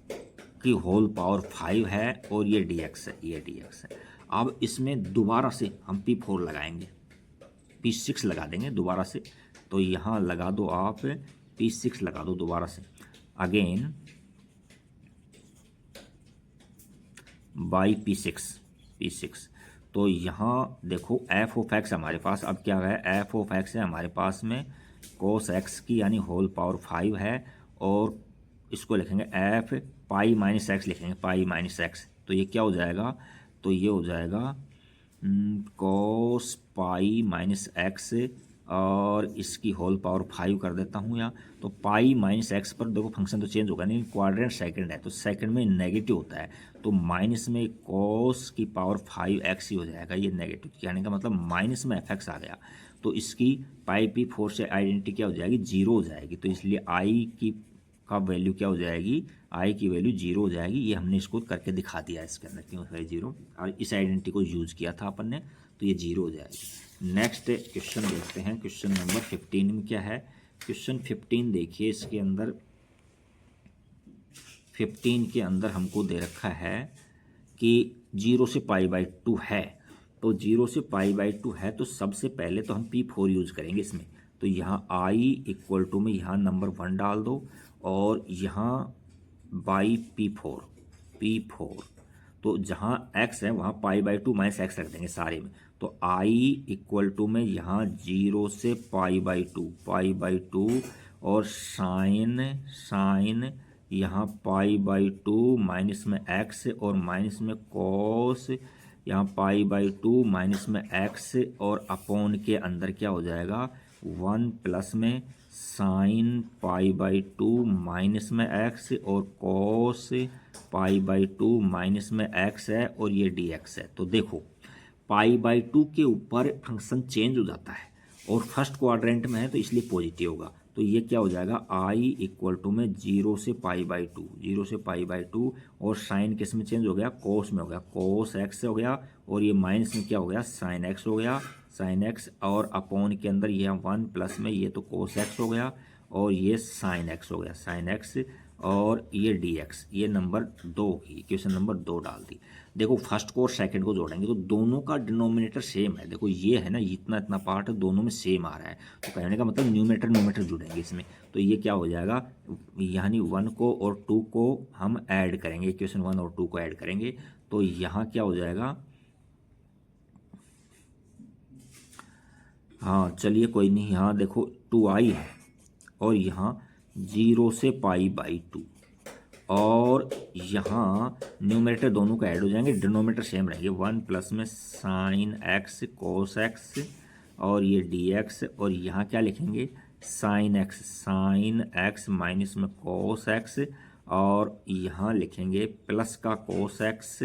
की होल पावर 5 है, और ये dx है, ये dx है। अब इसमें दोबारा से हम P4 लगाएंगे, P6 लगा देंगे दोबारा से, तो यहाँ लगा दो आप P6 लगा दो दोबारा से, अगेन बाई P6, तो यहाँ देखो एफ ऑफ एक्स हमारे पास अब क्या है, एफ ऑफ एक्स है हमारे पास में कोस एक्स की यानी होल पावर 5 है, और इसको लिखेंगे एफ पाई माइनस एक्स लिखेंगे, पाई माइनस एक्स, तो ये क्या हो जाएगा, तो ये हो जाएगा कोस पाई माइनस एक्स, और इसकी होल पावर 5 कर देता हूँ यहाँ, तो पाई माइनस एक्स पर देखो फंक्शन तो चेंज होगा नहीं, क्वाड्रेंट सेकंड है तो सेकंड में नेगेटिव होता है, तो माइनस में कोस की पावर 5x ही हो जाएगा, ये नेगेटिव कहने का मतलब माइनस में fx आ गया, तो इसकी पाई P4 से आइडेंटिटी क्या हो जाएगी 0 हो जाएगी, तो इसलिए i की का वैल्यू क्या हो जाएगी, i की वैल्यू 0 हो जाएगी। ये हमने इसको करके दिखा दिया इसके अंदर क्यों है 0, और इस आइडेंटिटी को यूज़ किया था अपन ने, तो ये 0 हो जाएगी। नेक्स्ट क्वेश्चन देखते हैं, क्वेश्चन नंबर 15 में क्या है, क्वेश्चन 15 देखिए, इसके अंदर 15 के अंदर हमको दे रखा है कि 0 से π/2 है, तो 0 से π/2 है, तो सबसे पहले तो हम P4 यूज़ करेंगे इसमें, तो यहाँ i इक्वल टू में यहाँ नंबर 1 डाल दो, और यहाँ बाई P4, तो जहाँ x है वहाँ π/2 माइनस एक्स रख देंगे सारे में, तो i इक्वल टू में यहाँ 0 से π/2 और साइन यहाँ π/2 माइनस में x और माइनस में कॉस यहाँ π/2 माइनस में x, और अपॉन के अंदर क्या हो जाएगा 1 प्लस में साइन π/2 माइनस में x और कॉस π/2 माइनस में x है, और ये dx है। तो देखो π/2 के ऊपर फंक्शन चेंज हो जाता है, और फर्स्ट क्वाड्रेंट में है तो इसलिए पॉजिटिव होगा, तो ये क्या हो जाएगा आई इक्वल टू में 0 से पाई बाई टू, 0 से पाई बाई टू, और साइन किस में चेंज हो गया, कोस में हो गया, कोस एक्स हो गया, और ये माइनस में क्या हो गया, साइन एक्स हो गया, साइन एक्स, और अपॉन के अंदर ये 1 प्लस में ये तो कोस एक्स हो गया, और ये साइन एक्स हो गया, साइन एक्स, और ये डी एक्स, ये नंबर 2 की इक्वेशन नंबर 2 डाल दी। देखो फर्स्ट को और सेकंड को जोड़ेंगे तो दोनों का डिनोमिनेटर सेम है, देखो ये है ना, इतना इतना पार्ट दोनों में सेम आ रहा है, तो कहने का मतलब न्यूमेटर न्यूमेटर जुड़ेंगे इसमें, तो ये क्या हो जाएगा, यानी 1 को और 2 को हम ऐड करेंगे, इक्वेशन 1 और 2 को ऐड करेंगे, तो यहाँ क्या हो जाएगा, हाँ चलिए कोई नहीं, यहाँ देखो 2i है, और यहाँ 0 से पाई बाई 2, और यहाँ न्यूमरेटर दोनों का ऐड हो जाएंगे, डिनोमिनेटर सेम रहेंगे, 1 प्लस में साइन एक्स कोस एक्स, और ये डी एक्स, और यहाँ क्या लिखेंगे, साइन एक्स माइनस में कोस एक्स, और यहाँ लिखेंगे प्लस का कोस एक्स,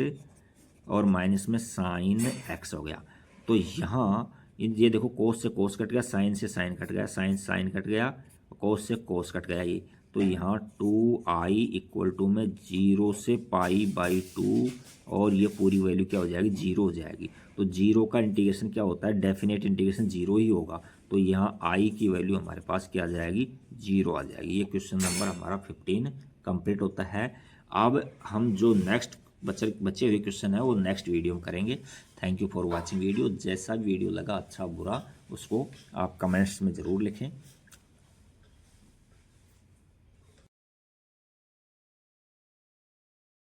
और माइनस में साइन एक्स हो गया। तो यहाँ ये देखो कोस से कोस कट गया, साइन से साइन कट गया, साइन कट गया, कोस से कोस कट गया, ये तो यहाँ 2i इक्वल टू में 0 से पाई बाई 2, और ये पूरी वैल्यू क्या हो जाएगी, 0 हो जाएगी। तो 0 का इंटीग्रेशन क्या होता है, डेफिनेट इंटीग्रेशन 0 ही होगा, तो यहाँ i की वैल्यू हमारे पास क्या आ जाएगी, 0 आ जाएगी। ये क्वेश्चन नंबर हमारा 15 कंप्लीट होता है। अब हम जो नेक्स्ट बचे हुए क्वेश्चन है वो नेक्स्ट वीडियो में करेंगे। Thank you for watching video. जैसा वीडियो लगा अच्छा बुरा उसको आप कमेंट्स में ज़रूर लिखें।